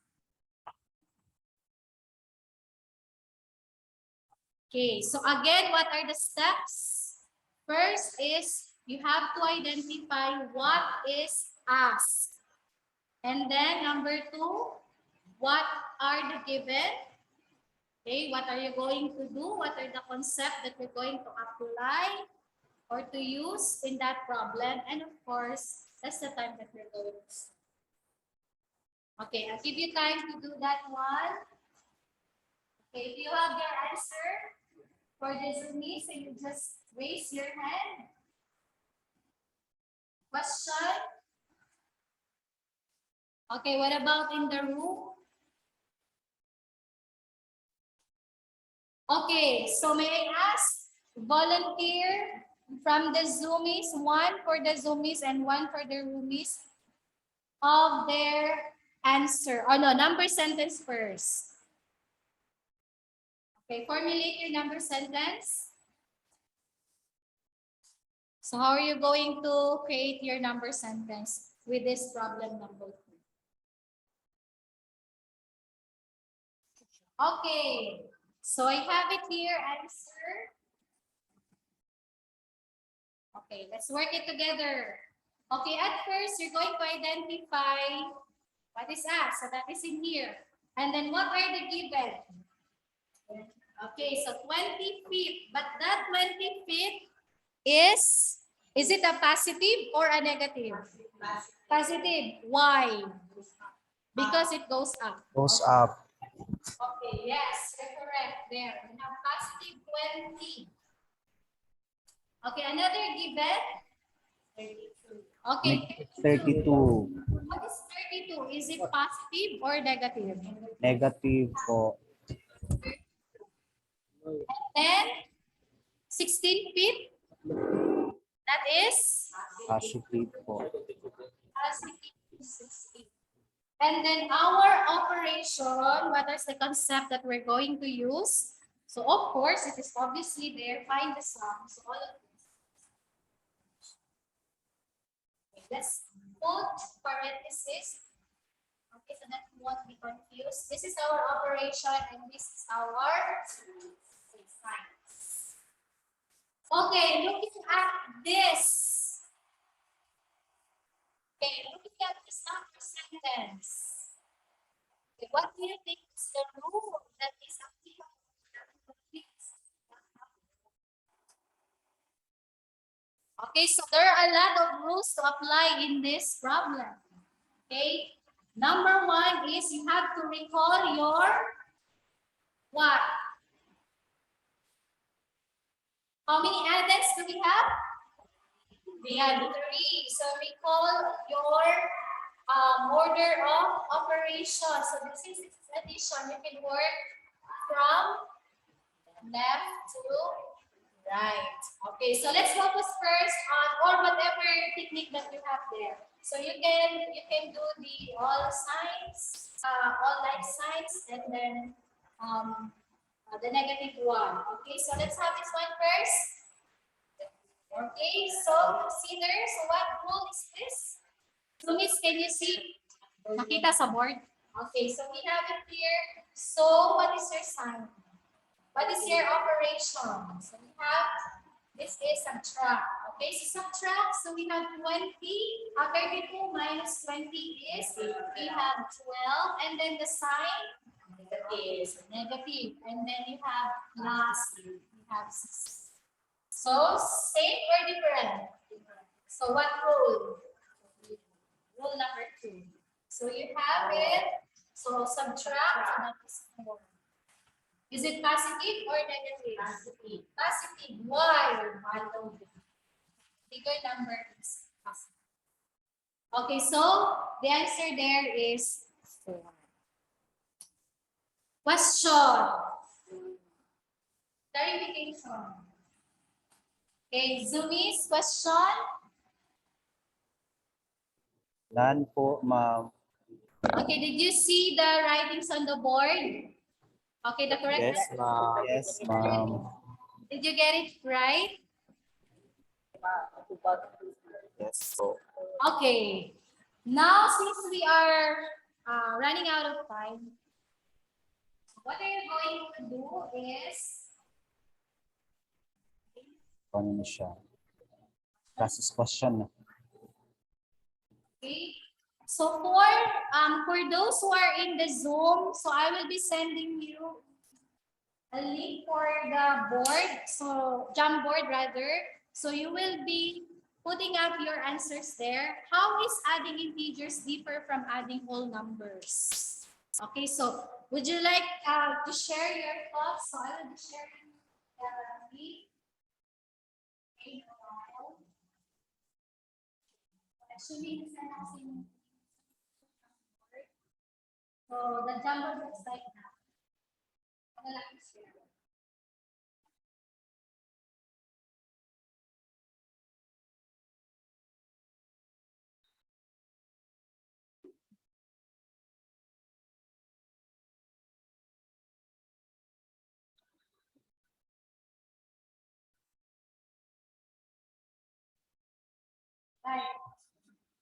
Speaker 1: Okay, so again, what are the steps? First is you have to identify what is asked. And then number 2, what are the given? Okay, what are you going to do? What are the concepts that you're going to apply or to use in that problem? And of course, That's the time that we're going to start. Okay, I'll give you time to do that one. Okay, if you have your answer for the Zoomies, so you just raise your hand. Question? Okay, what about in the room? Okay, so may I ask volunteer from the Zoomies, one for the Zoomies and one for the Roomies of their answer. Oh no, number sentence first. Okay, formulate your number sentence. So how are you going to create your number sentence with this problem number 2? Okay, so I have it here, answer. Okay, let's work it together. Okay, at first, you're going to identify what is that. So that is in here. And then what are the given? Okay, so 20 feet. But that 20 feet is it a positive or a negative? Positive. Why? Because it goes up.
Speaker 3: Goes up.
Speaker 1: Okay, yes, you're correct. There, we have positive 20. Okay, another given. 32. Okay,
Speaker 3: 32.
Speaker 1: What is 32? Is it positive or negative?
Speaker 3: Negative po.
Speaker 1: Then 16 feet. That is
Speaker 3: Positive po.
Speaker 1: positive 16. And then our operation, what is the concept that we're going to use? So of course, it is obviously there. Find the sum. So all of this. Okay, let's put parentheses. Okay, so that we won't be confused. This is our operation and this is our science. Okay, looking at this. Okay, looking at this number sentence. Okay, what do you think is the rule that is applicable to this? Okay, so there are a lot of rules to apply in this problem. Okay, number one is you have to recall your what? How many elements do we have? We have 3. So recall your order of operation. So this is addition. You can work from left to right. Okay, so let's focus first on or whatever technique that you have there. So you can do the all signs, all like signs, and then the negative one. Okay, so let's have this one first. Okay, so consider. So what rule is this? So Miss, can you see? Nakita sa board? Okay, so we have it here. So what is your sign? What is your operation? So we have, this is subtract. Okay, so subtract. So we have 20. 32 minus 20 is, we have 12. And then the sign is negative. And then you have plus, you have 6. So same or different? So what rule? Rule number 2. So you have it. So subtract. That is 4. Is it positive or negative? Positive. Positive. Why? Bigger number is positive. Okay, so the answer there is 4. Question. Clarification. Okay, Zoomies, question.
Speaker 3: Lan po, ma'am.
Speaker 1: Okay, did you see the writings on the board? Okay, the correct
Speaker 7: Yes,
Speaker 1: answer.
Speaker 7: ma'am.
Speaker 3: Yes, ma'am.
Speaker 1: Did you get it right?
Speaker 7: Yes po.
Speaker 1: Okay. Now, since we are running out of time, what are you going to do is,
Speaker 3: Ano na siya? Process question na.
Speaker 1: okay. So for those who are in the Zoom, so I will be sending you a link for the board, so Jamboard rather. So you will be putting up your answers there. How is adding integers differ from adding whole numbers? Okay, so would you like to share your thoughts? So I will be sharing me. Actually, so the jumbo looks like that. Ano lang share? Right.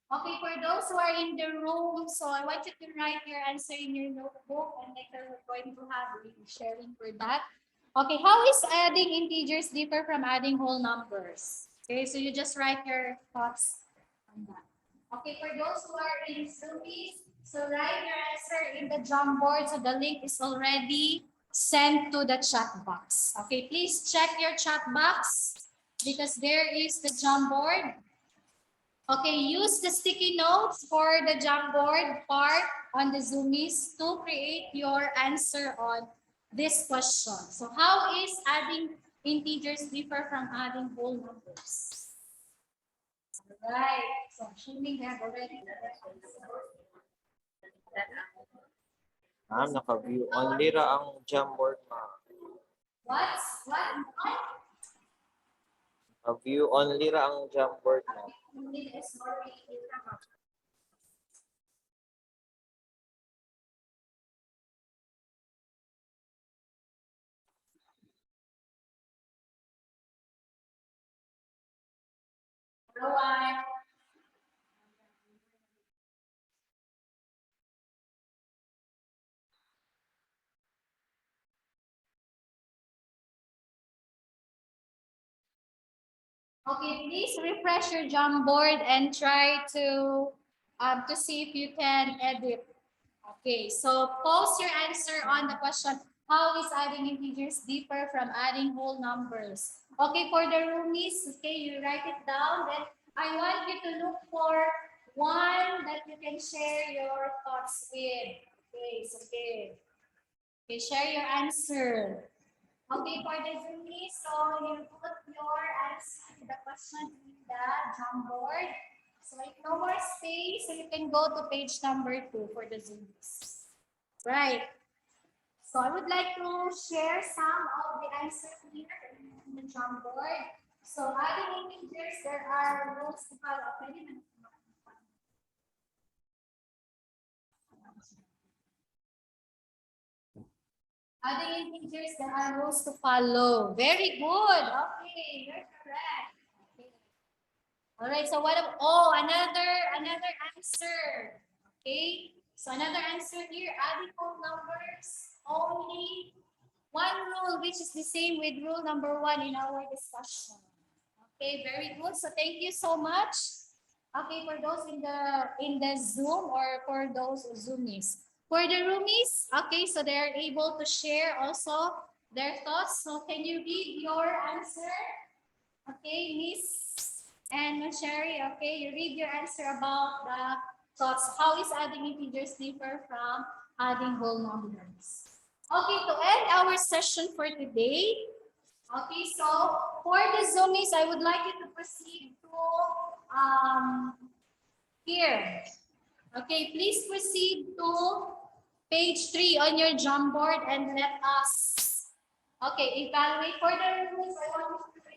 Speaker 1: Okay, for those who are in the room, so I want you to write your answer in your notebook and later we're going to have a sharing for that. Okay, how is adding integers differ from adding whole numbers? Okay, so you just write your thoughts on that. Okay, for those who are in Zoom, so write your answer in the Jamboard. So the link is already sent to the chat box. Okay, please check your chat box because there is the Jamboard. Okay, use the sticky notes for the Jamboard part on the Zoomies to create your answer on this question. So how is adding integers differ from adding whole numbers? Right. So assuming they have already
Speaker 7: Ma'am, naka-view only ra ang Jamboard, ma'am.
Speaker 1: what?
Speaker 7: Naka-view only ra ang Jamboard, ma'am.
Speaker 1: Okay, please refresh your Jamboard and try to see if you can edit. Okay, so post your answer on the question, how is adding integers differ from adding whole numbers? Okay, for the roomies, okay, you write it down. Then I want you to look for one that you can share your thoughts with. Okay, so okay, share your answer. Okay, for the Zoomies, so you put your answer to the question in the Jamboard. So if no more space, so you can go to page number 2 for the Zoomies. Right. So I would like to share some of the answers here in the Jamboard. So adding integers, there are rules to follow. Adding integers, there are rules to follow. Very good. Okay, you're correct. Okay. All right. So another answer. Okay. So another answer here. Adding whole numbers only one rule, which is the same with rule number 1 in our discussion. Okay. Very good. So thank you so much. Okay, for those in the Zoom or for those Zoomies. For the roomies, okay, so they're able to share also their thoughts. So can you read your answer? Okay, Miss and Miss Sherry, okay, you read your answer about the thoughts. How is adding integers differ from adding whole numbers? Okay, to end our session for today, okay, so for the Zoomies, I would like you to proceed to here. Okay, please proceed to page 3 on your Jamboard and let us, okay, evaluate for the rules. I want you to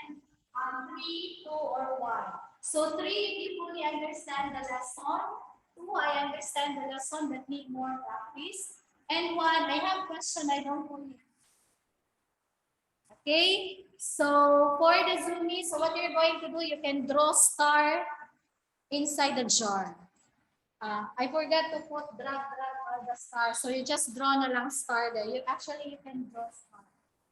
Speaker 1: and 3, 2, or 1. So 3, you fully understand the lesson. 2, I understand the lesson but need more practice. And 1, I have question I don't fully. Okay, so for the Zoomies, so what you're going to do, you can draw star inside the jar. I forgot to put drag all the star. So you just draw na lang star there. You can draw star.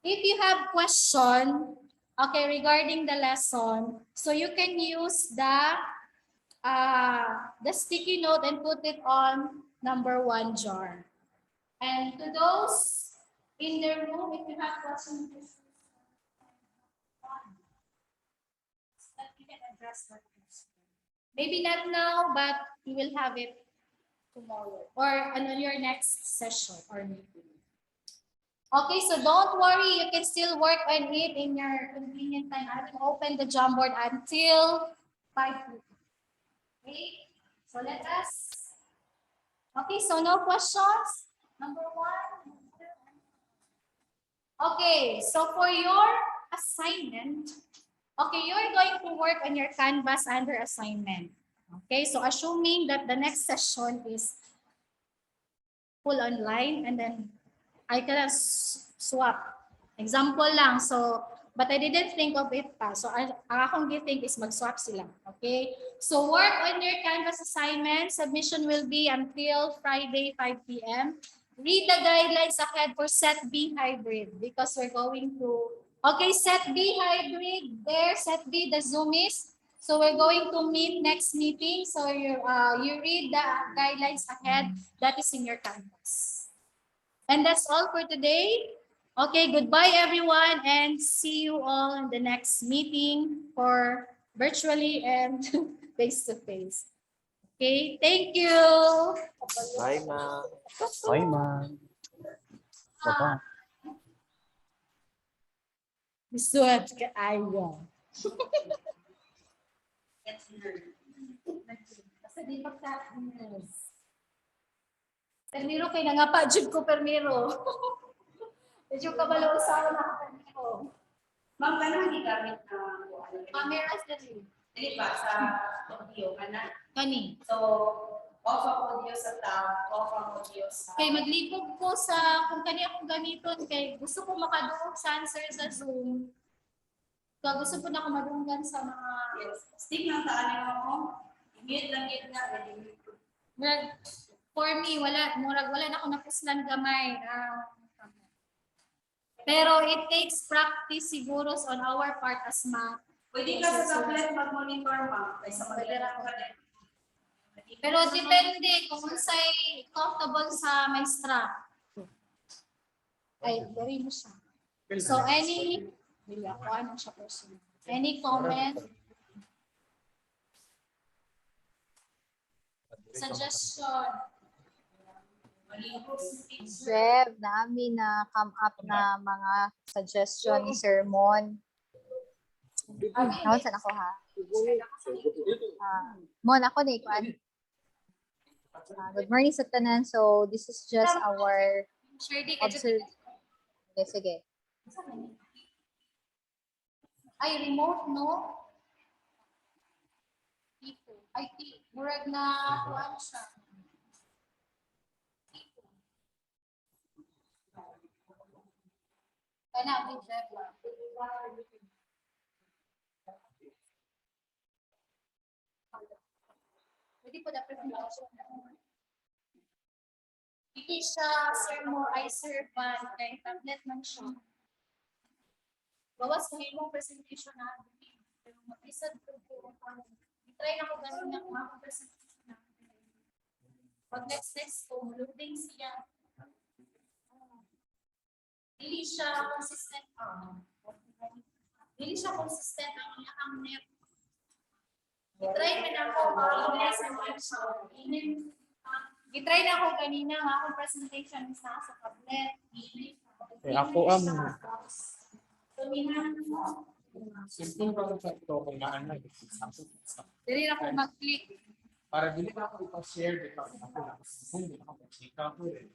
Speaker 1: If you have question, okay, regarding the lesson, so you can use the sticky note and put it on number 1 jar. And to those in the room, if you have questions, that you can address that question. Maybe not now, but we will have it tomorrow or on your next session or meeting. Okay, so don't worry, you can still work on it in your convenient time. I will open the Jamboard until 5:30. Okay, so let us. Okay, so no questions? Number 1. Okay, so for your assignment, okay, you're going to work on your Canvas under assignment. Okay, so assuming that the next session is full online and then I can swap. Example lang. So, but I didn't think of it pa. So, ang akong think is mag-swap sila. Okay? So, work on your Canvas assignment. Submission will be until Friday, 5 p.m. Read the guidelines ahead for Set B hybrid because we're going to, okay, Set B hybrid there, Set B, the Zoom is. So, we're going to meet next meeting. So, you read the guidelines ahead. That is in your Canvas. And that's all for today. Okay, goodbye everyone and see you all in the next meeting for virtually and face-to-face. Okay, thank you.
Speaker 7: Bye, ma'am.
Speaker 3: Bye, ma'am. Bye-bye.
Speaker 1: Bisuat ka ayo. Kasi di pa ka. Permiro kay nangapa jud ko permiro. Medyo kabalo usawa na ako permiro.
Speaker 5: Ma'am, paano hindi gamit na
Speaker 1: Cameras dali.
Speaker 5: dili ba sa audio kana?
Speaker 1: Kani.
Speaker 5: So, off ang audio sa tab, off ang audio sa
Speaker 1: Kay maglipog ko sa kung kani akong gamiton kay gusto ko makaduog sa answer sa Zoom. Kaya gusto ko na ako madunggan sa mga
Speaker 5: stick lang sa ano ako. I-mute lang yun nga.
Speaker 1: murag, for me wala na ako napuslan gamay. Pero it takes practice siguro on our part as math.
Speaker 5: Pwede ka sa tablet mag-monitor, ma'am. Kaysa
Speaker 1: Pwede ra
Speaker 5: mag-monitor
Speaker 1: ako.
Speaker 5: ka din.
Speaker 1: Pero depende kung unsay comfortable sa maestra. Ay, very mo siya. So any ano siya person. Any comment? Suggestion?
Speaker 2: Jeff, namin na come up na mga suggestion ni sermon. Saan ako ha? Mon, ako na ikuan. Good morning sa tanan. So, this is just our
Speaker 1: Sure, di ka
Speaker 2: observe. Okay, sige.
Speaker 1: ay remote no? Ay, murag na kuan siya. Kana with Jeff lang. Pwede po na presentation. Hindi siya, sir mo, ay sir ban, kay tablet man siya. Bawas ko yung presentation na. Pero mag-isad ko po. I-try na ko ganun na mga presentation na. Pag next ko, loading siya. Hindi siya consistent. Hindi siya consistent ang net. I-try na ako i-try na ako kanina ang akong presentation is nasa tablet.
Speaker 3: Ako ang
Speaker 6: Simple lang sa ito kung naano.
Speaker 1: Dili na ako mag-click.
Speaker 6: Para dili na ako i-share dito. Hindi na ako mag-share ko rin.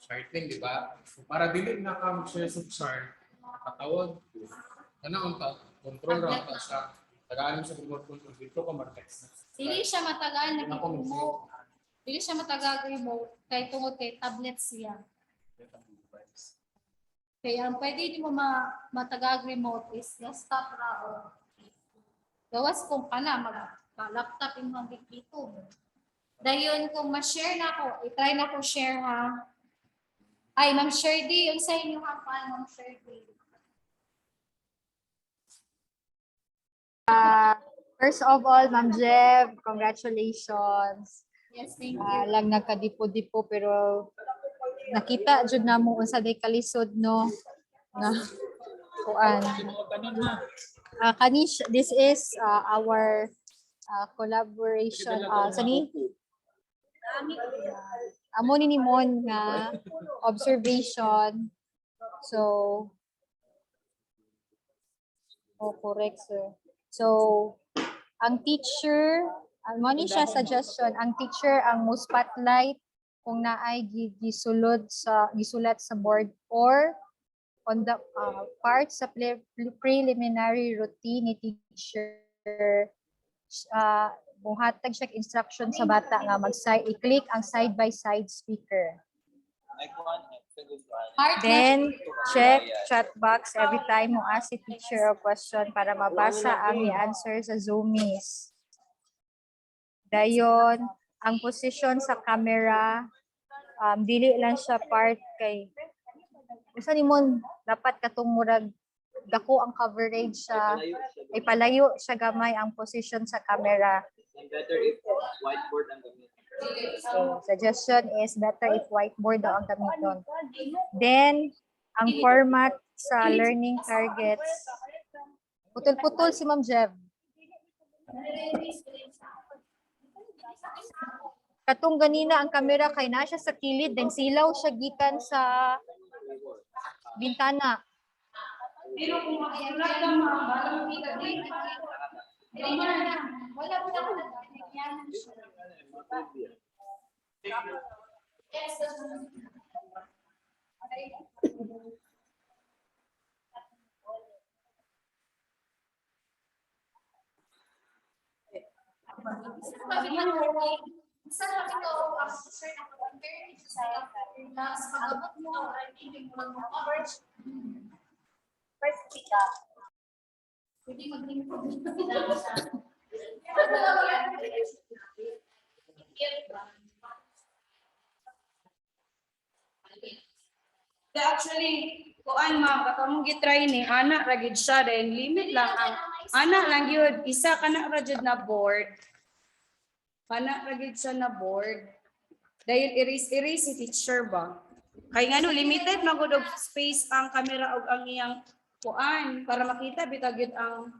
Speaker 6: Charting, di ba? Para dili na ka mag-share sa chart, katawag, ano ang control lang ka sa tagaan sa remote control. Dito ka mag-text.
Speaker 1: Dili siya matagal nag-remote. Dili siya matagal remote kay tungod kay tablet siya. Kaya ang pwede di mo matagag remote is desktop ra o gawas kung kana mag-laptop yung mga dito. Dayon kung ma-share na ako, i-try na ko share ha. Ay, Ma'am Sherdy, yung sa inyo ha pa, Ma'am Sherdy.
Speaker 2: First of all, Ma'am Jeff, congratulations.
Speaker 1: Yes, thank you.
Speaker 2: Lang nagkadipo-dipo pero nakita jud namo unsa day kalisod no na kuan This is our collaboration. Sani? Amo ni Mon nga observation. So, correct, sir. So, ang teacher, mo ni siya suggestion, ang teacher ang mo spotlight kung naay gisulat sa board or on the part sa preliminary routine ni teacher, buhatag siya instruction sa bata nga i-click ang side-by-side speaker. Then, check chat box every time mo ask si teacher a question para mabasa ang i-answer sa Zoomies. Dayon, ang position sa camera, dili lang siya part kay usa nimon dapat katong murag dako ang coverage sa ay palayo siya gamay ang position sa camera.
Speaker 7: Better if whiteboard ang gamitin.
Speaker 2: So, suggestion is better if whiteboard daw ang gamiton. Then, ang format sa learning targets. Putol-putol si Ma'am Jev. Katong ganina ang camera kay na siya sa kilid, then silaw siya gikan sa bintana.
Speaker 1: Pero kung magsulat ka wala mo na yan siya. Yes. Isa lang ito ang sir na compare sa pag-abot mo ay hindi mo lang coverage. First pick up. Pwede mag-link po dito.
Speaker 5: Actually, kuan ma'am, katong gitry ni ana ra gid siya dahil limit lang ang ana lang yun isa kana ra jud na board. Kana ra gid siya na board. Dahil erase si teacher ba. Kay ngano limited man gud og space ang camera og ang iyang kuan para makita bitag gid ang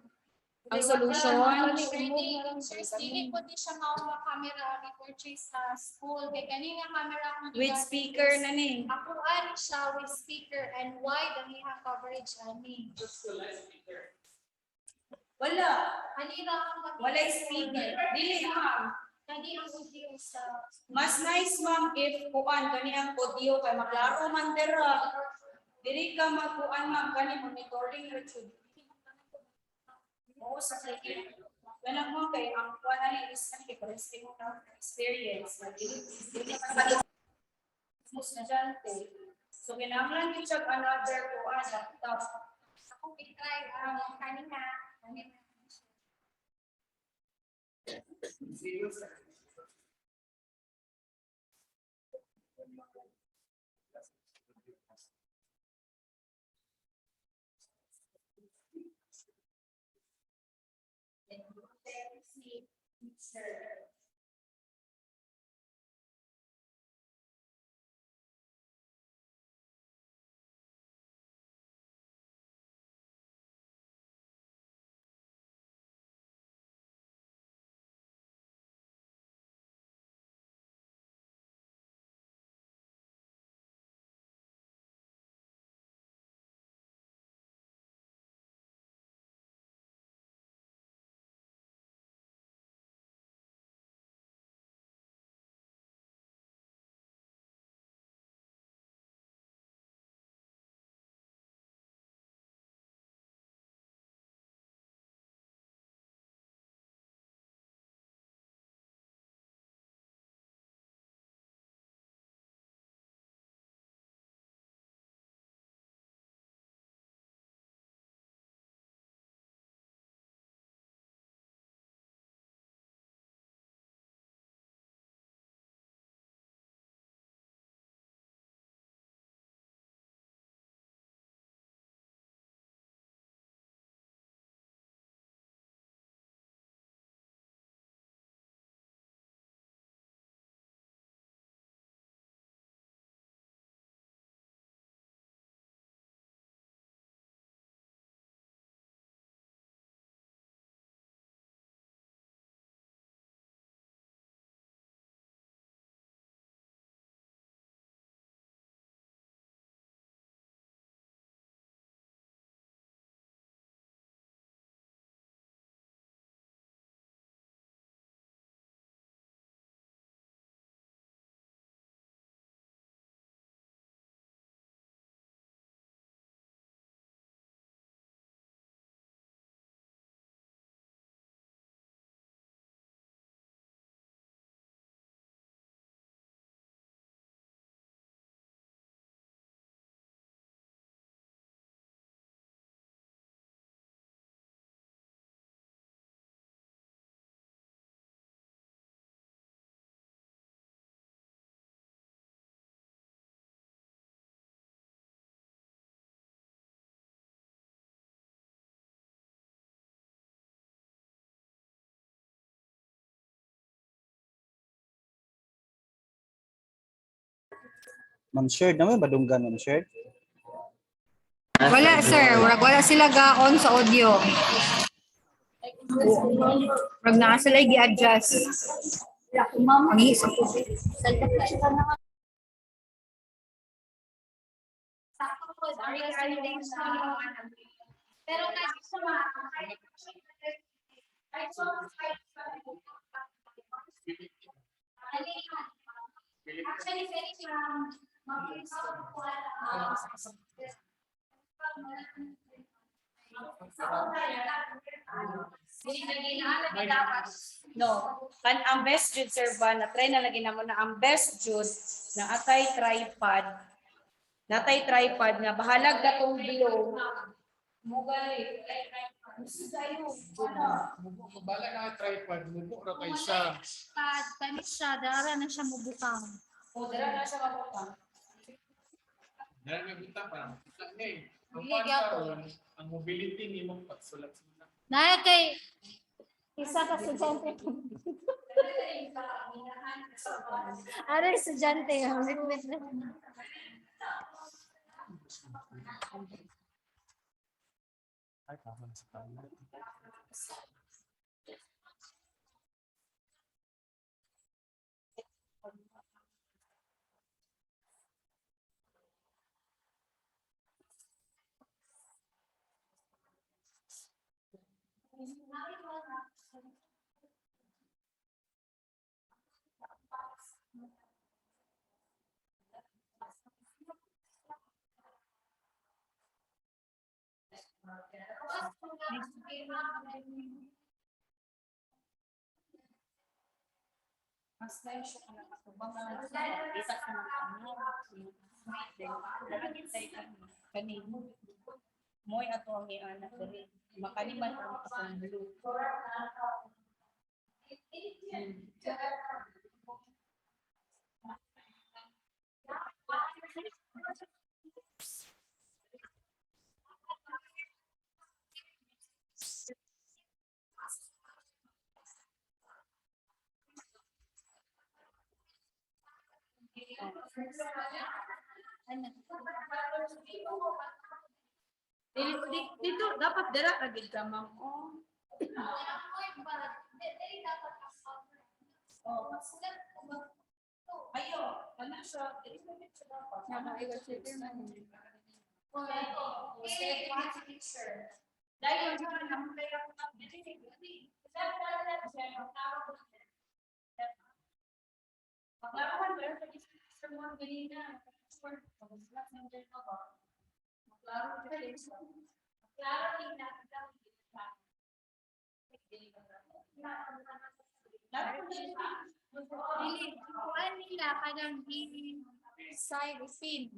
Speaker 5: solution.
Speaker 1: Teachers, dili po di siya mao camera i-purchase sa school. Kay kanina camera akong
Speaker 5: With speaker na ni.
Speaker 1: Ako ani siya with speaker and wide ang iyang coverage ani.
Speaker 5: Wala.
Speaker 1: Kanina ang
Speaker 5: Wala speaker. Dili ma'am.
Speaker 1: Kani ang audio sa
Speaker 5: Mas nice ma'am if kuan kani ang audio kay maklaro man dira. Dili ka magkuan ma'am kani monitoring ra jud. Oo sa second. Wala mo kay ang kuan ani is kani kay experience. Estudyante. So kinahanglan gyud siya another kuan laptop.
Speaker 1: akong i-try ang kanina.
Speaker 3: Ma'am Shared naman, badunggan, Ma'am Shared.
Speaker 2: Wala sir, wala sila ga-on sa audio. Wag na sila i-adjust. Mag-iisip ko.
Speaker 1: Pero actually, very
Speaker 5: No, ang best jud sir ba na try na lagi namo na ang best jud na atay tripod. Natay tripod nga bahalag datong below. Mugali.
Speaker 6: Bala na tripod, mubo ra kay siya.
Speaker 2: Tamis siya, dara na siya mubukang.
Speaker 5: O dira na siya mabutang.
Speaker 6: Dahil may buta pa. Ang
Speaker 2: Dili,
Speaker 6: pan
Speaker 2: gyapon.
Speaker 6: karon, ang mobility ni mong pagsulat-sulat.
Speaker 2: Na kay isa ka estudyante. Ano estudyante?
Speaker 6: Ay, tama na sa tama.
Speaker 5: Mas tayo siya ka nakatubang na kita ka ng ano. Lagi tayo kanimo. Moy ato ang anak dali. Makaliman ang akong blue. Dito dapat dira ka gid ka ma'am. Ayo, ano siya? Dahil yung mga naman kaya Maglaro ba sa Mr. Mon ganina? Maglaro din natin
Speaker 2: Kuan nila kanang side fin.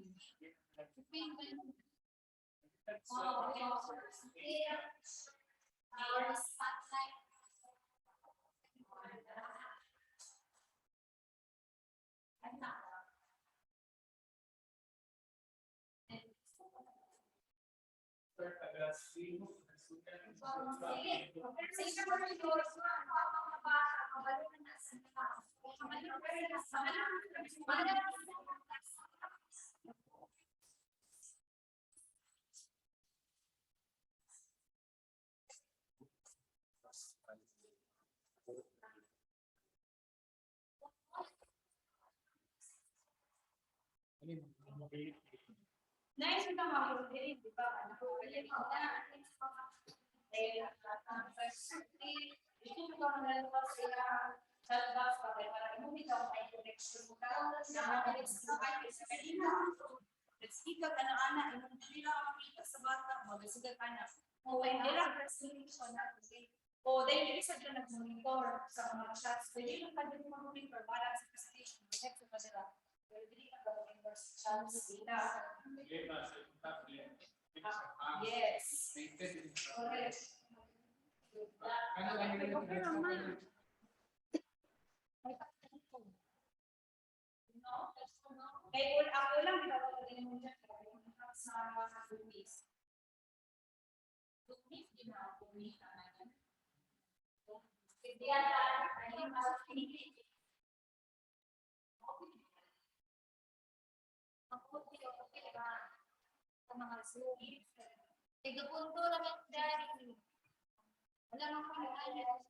Speaker 5: Nice na mga dili, di ba? Ikaw anak-anak, imong dili lang makita sa bata, magasigat anak. O ay dira restriction na kasi. O dahil dili sa dira nag-monitor sa mga shots, dili lang ka dili mag-monitor para sa presentation, next sa dira. Pero dili ka mag-monitor sa shots data. Yes. Correct. Kaya ako lang ginagawa din mo dyan sa Lumis. Lumis, ginagawa ko ni Tanayan. Hindi
Speaker 1: mga Zoom. Tigpunto lang ang dahil. Wala nang pangalan.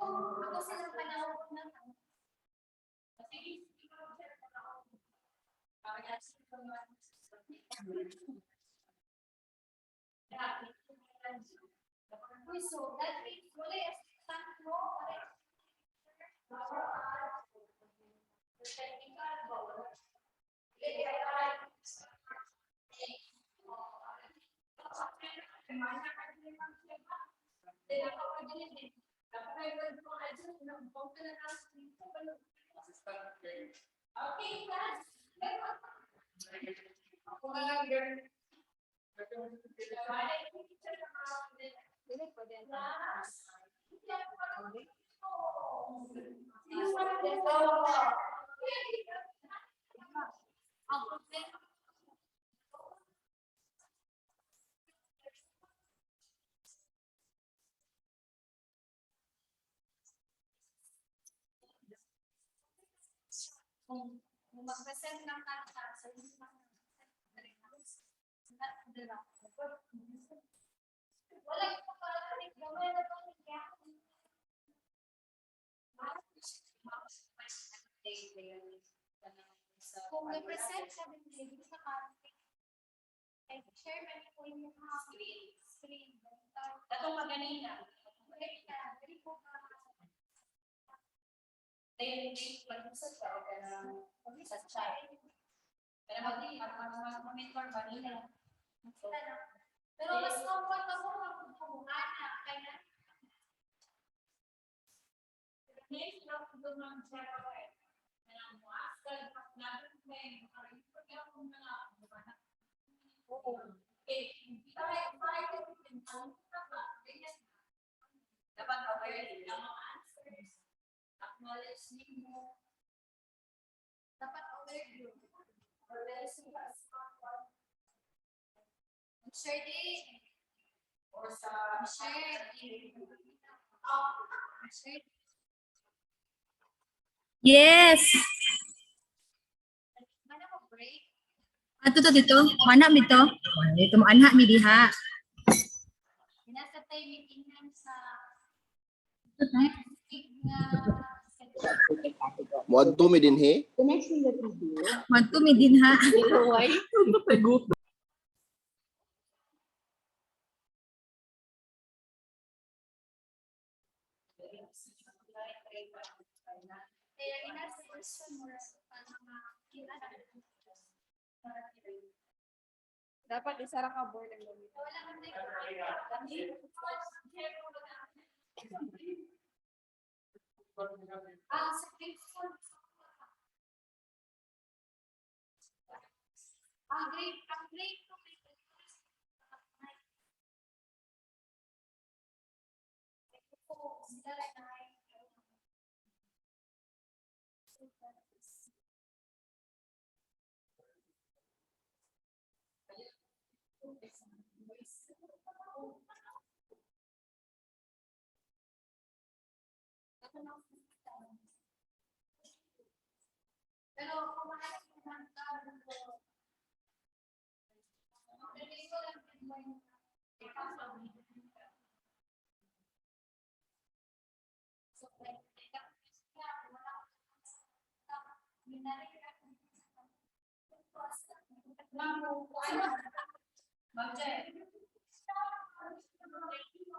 Speaker 1: Ako silang panahon na so that means wala yung assistant mo, okay, guys. Kung mag-present ng kanta, sa wala yung pagkakalit, gamay na ito niya. Kung may present sa din sa kanta, share mo po yung mga screen. Datong maganina. Dali po ka. Then, pag-usap ka o ka na sa chat. Pero mag-mentor ba nila? Pero mas comfortable ako kumuha na. Kaya next na ako doon ng chat ako eh. Kaya mo, asal, natin ko eh. Kaya ako mga oo. Eh, tayo din ang dapat aware din ang mga answers. Acknowledge mo. Dapat aware yun. Share din. Or sa share din. Share.
Speaker 8: Yes.
Speaker 1: Mana mo break?
Speaker 8: Ato to dito. Mana mi to? Dito mo anha mi diha.
Speaker 1: Nasa tayo meeting lang sa next week na
Speaker 4: Muadto mi din he.
Speaker 8: Madto mi din ha.
Speaker 1: kaya inasa person mo
Speaker 2: Dapat isara ka board ang gamit.
Speaker 1: wala man tayo sa Facebook ang grade ko pero kung mahal mo ng tao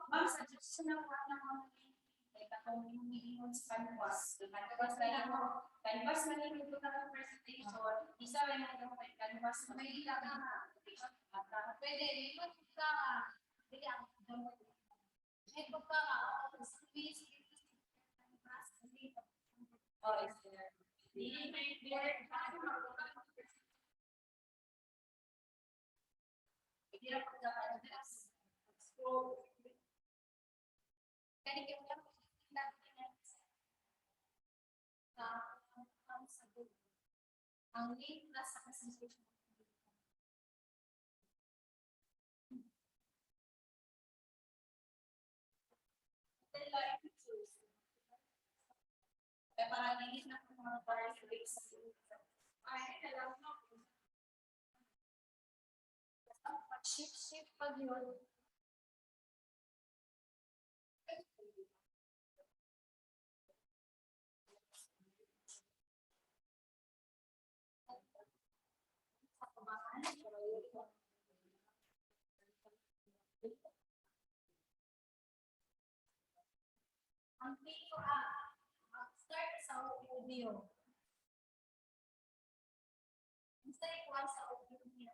Speaker 1: Ma'am, suggestion ako ng katong yung sa canvas. Canvas na rin ito na presentation. Isa rin na yung canvas na may ilang na pwede, may magka hindi ang damot. May magka space oh, is there. Ang link nasa presentation. Kaya parang nilip na kung mga bars sa ay, alam mo. Shift pag yun. Ang pito start sa audio. Start ko sa audio niya.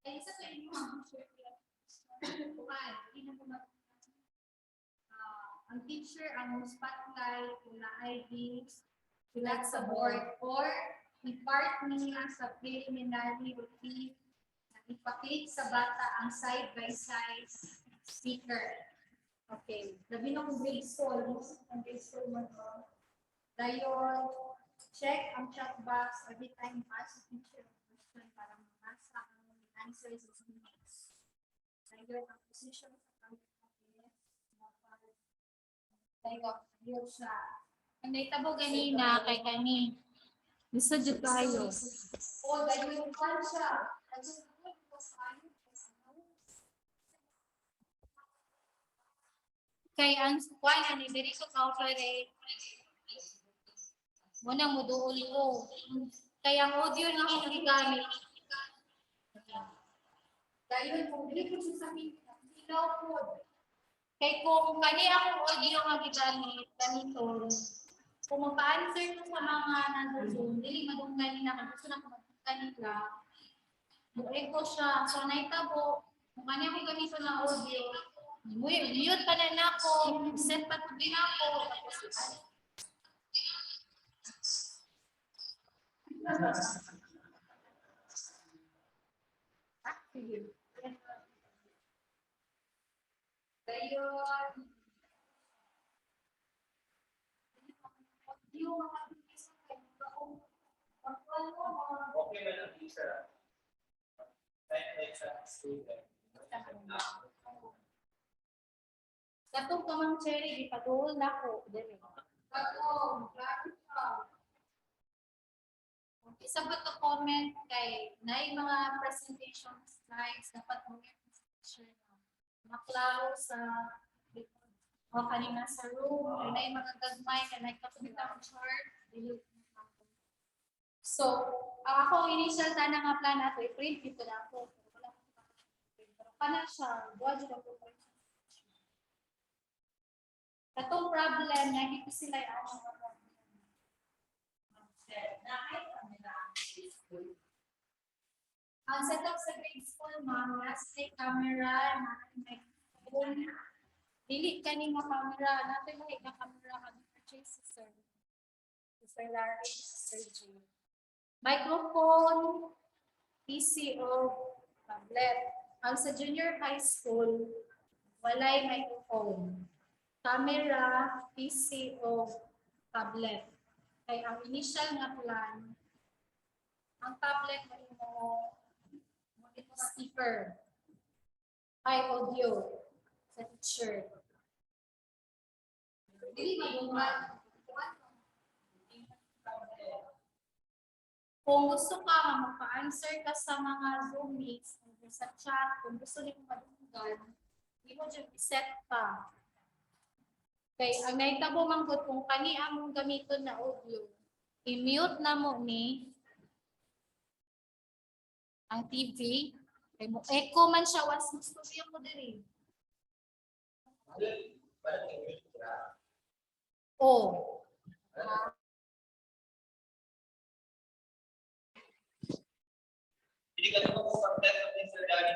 Speaker 1: Kaya sa kayo mo, ang teacher ang spotlight, kung na-ID, sulat sa board, or i-part niya sa preliminary routine na ipakit sa bata ang side-by-side speaker. Okay. Labi na kung grade school. Ang grade school mo ito. Dayon, check ang chat box every time you ask the teacher a question para mabasa ang answers sa minutes. Dayon, ang position sa camera is dayon siya. Ang naitabo ganina kay kani. Bisa dyan tayo. O, dayon ka siya. Kay ang kuan ani diri sa counter muna mo duol ko. Kaya ang audio na akong gigamit. Dayon kung dili ko sa ilaw po. Kay kung kani akong audio nga gigamit ganito. Kung magpa-answer ko sa mga nandun, dili madunggan nila kung gusto na ko magkanila. Mo-echo siya. So naitabo kung kani ako ganito na audio. Mute pa na ako, set pa din ako.
Speaker 7: Okay na lang, teacher. Like sa student.
Speaker 1: Katong kamang cherry, ipatuol na ko. Katong, isa ba to comment kay na mga presentation slides dapat mo yung maklaro sa o kanina sa room, na mga gagmay na nagkakabit ang chart. So, ako initial na nga plan nato, i-print dito na ako. Pero kana siya, buwan dito ako. Katong problem na hindi ko sila yung ang setup sa grade school, ma'am, nasa camera, microphone. Dili kani nga camera, natin lahi nga camera ka purchase sir. Sir Larry, Sir G. Microphone, PC o tablet. Ang sa junior high school, walay microphone. Camera, PC o tablet. Kaya ang initial nga plan, ang tablet mo speaker, high audio sa teacher. Dili magumad. Kung gusto ka magpa-answer ka sa mga Zoom meets, sa chat, kung gusto niyo madunggan, hindi mo dyan i-set pa. Kay ang naitabo manggod kung kani among gamiton na audio, i-mute na mo ni ang TV, kay mo echo man siya once mo studio mo diri. Oh.
Speaker 7: Hindi ka naman mag-test of Mr. Danny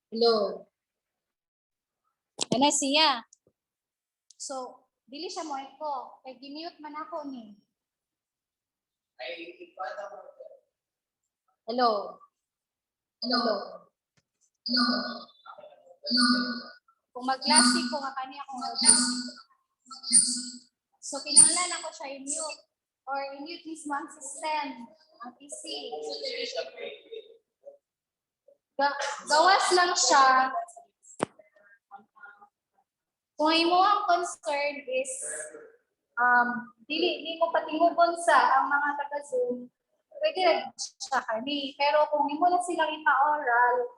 Speaker 1: Hello. Ano siya? So, dili siya mo ko. Kay gimute man ako ni. Hello. Hello. Kung mag-classic ko, kani akong audio. So, kinahanglan ako siya i-mute. Or i-mute mismo ang system, ang PC. Gawas lang siya. Kung imo ang concern is, di mo patingugon sa ang mga taga-Zoom, pwede rin siya kani. Pero kung imo na silang ipa-oral,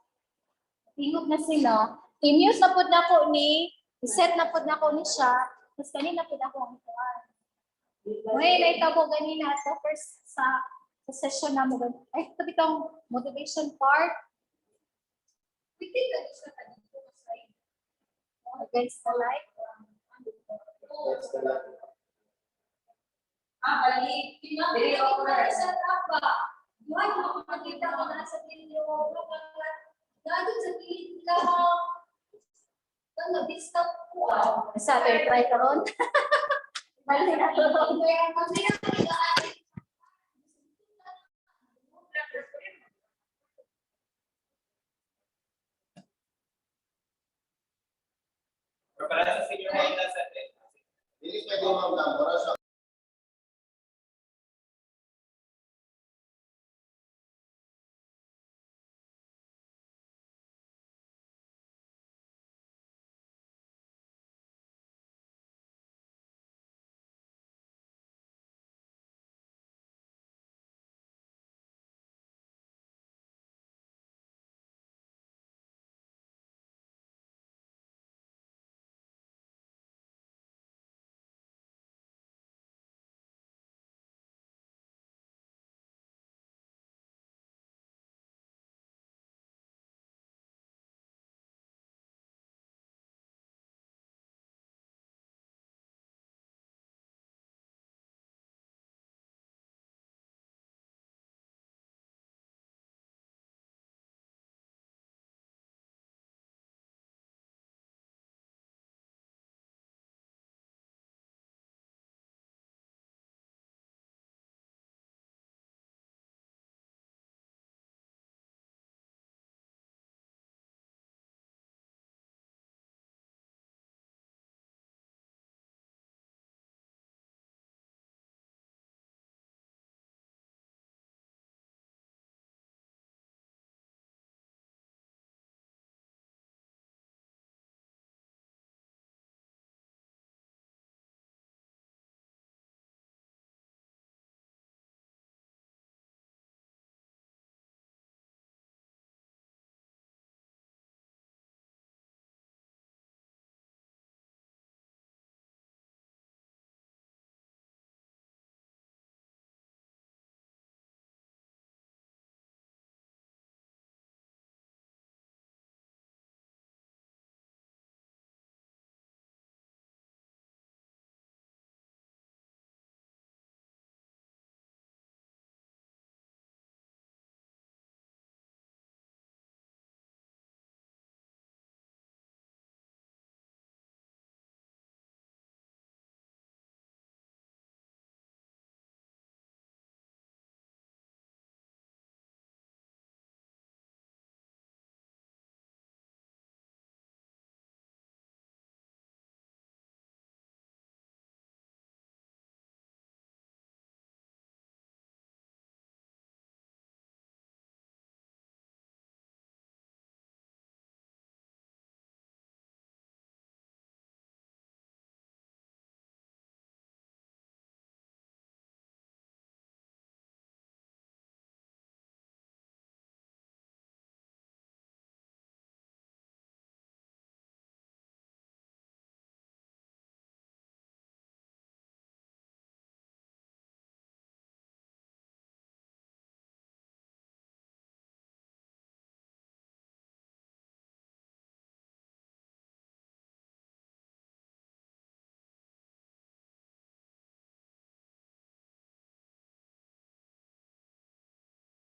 Speaker 1: tingog na sila, i-mute na po na ko ni, i-set na po na ko ni siya, tapos kanina po na ko ang ituan. May naitabo ganina at the first sa session na mo. Ay, ito bitong motivation part. Pwede ka siya kanina against the light. Bali. Dili ako na sa tapa. Duhan mo makita ko na sa video. Gado sa gilid ka. Kung discount ko. Sa try karon. Bali na to.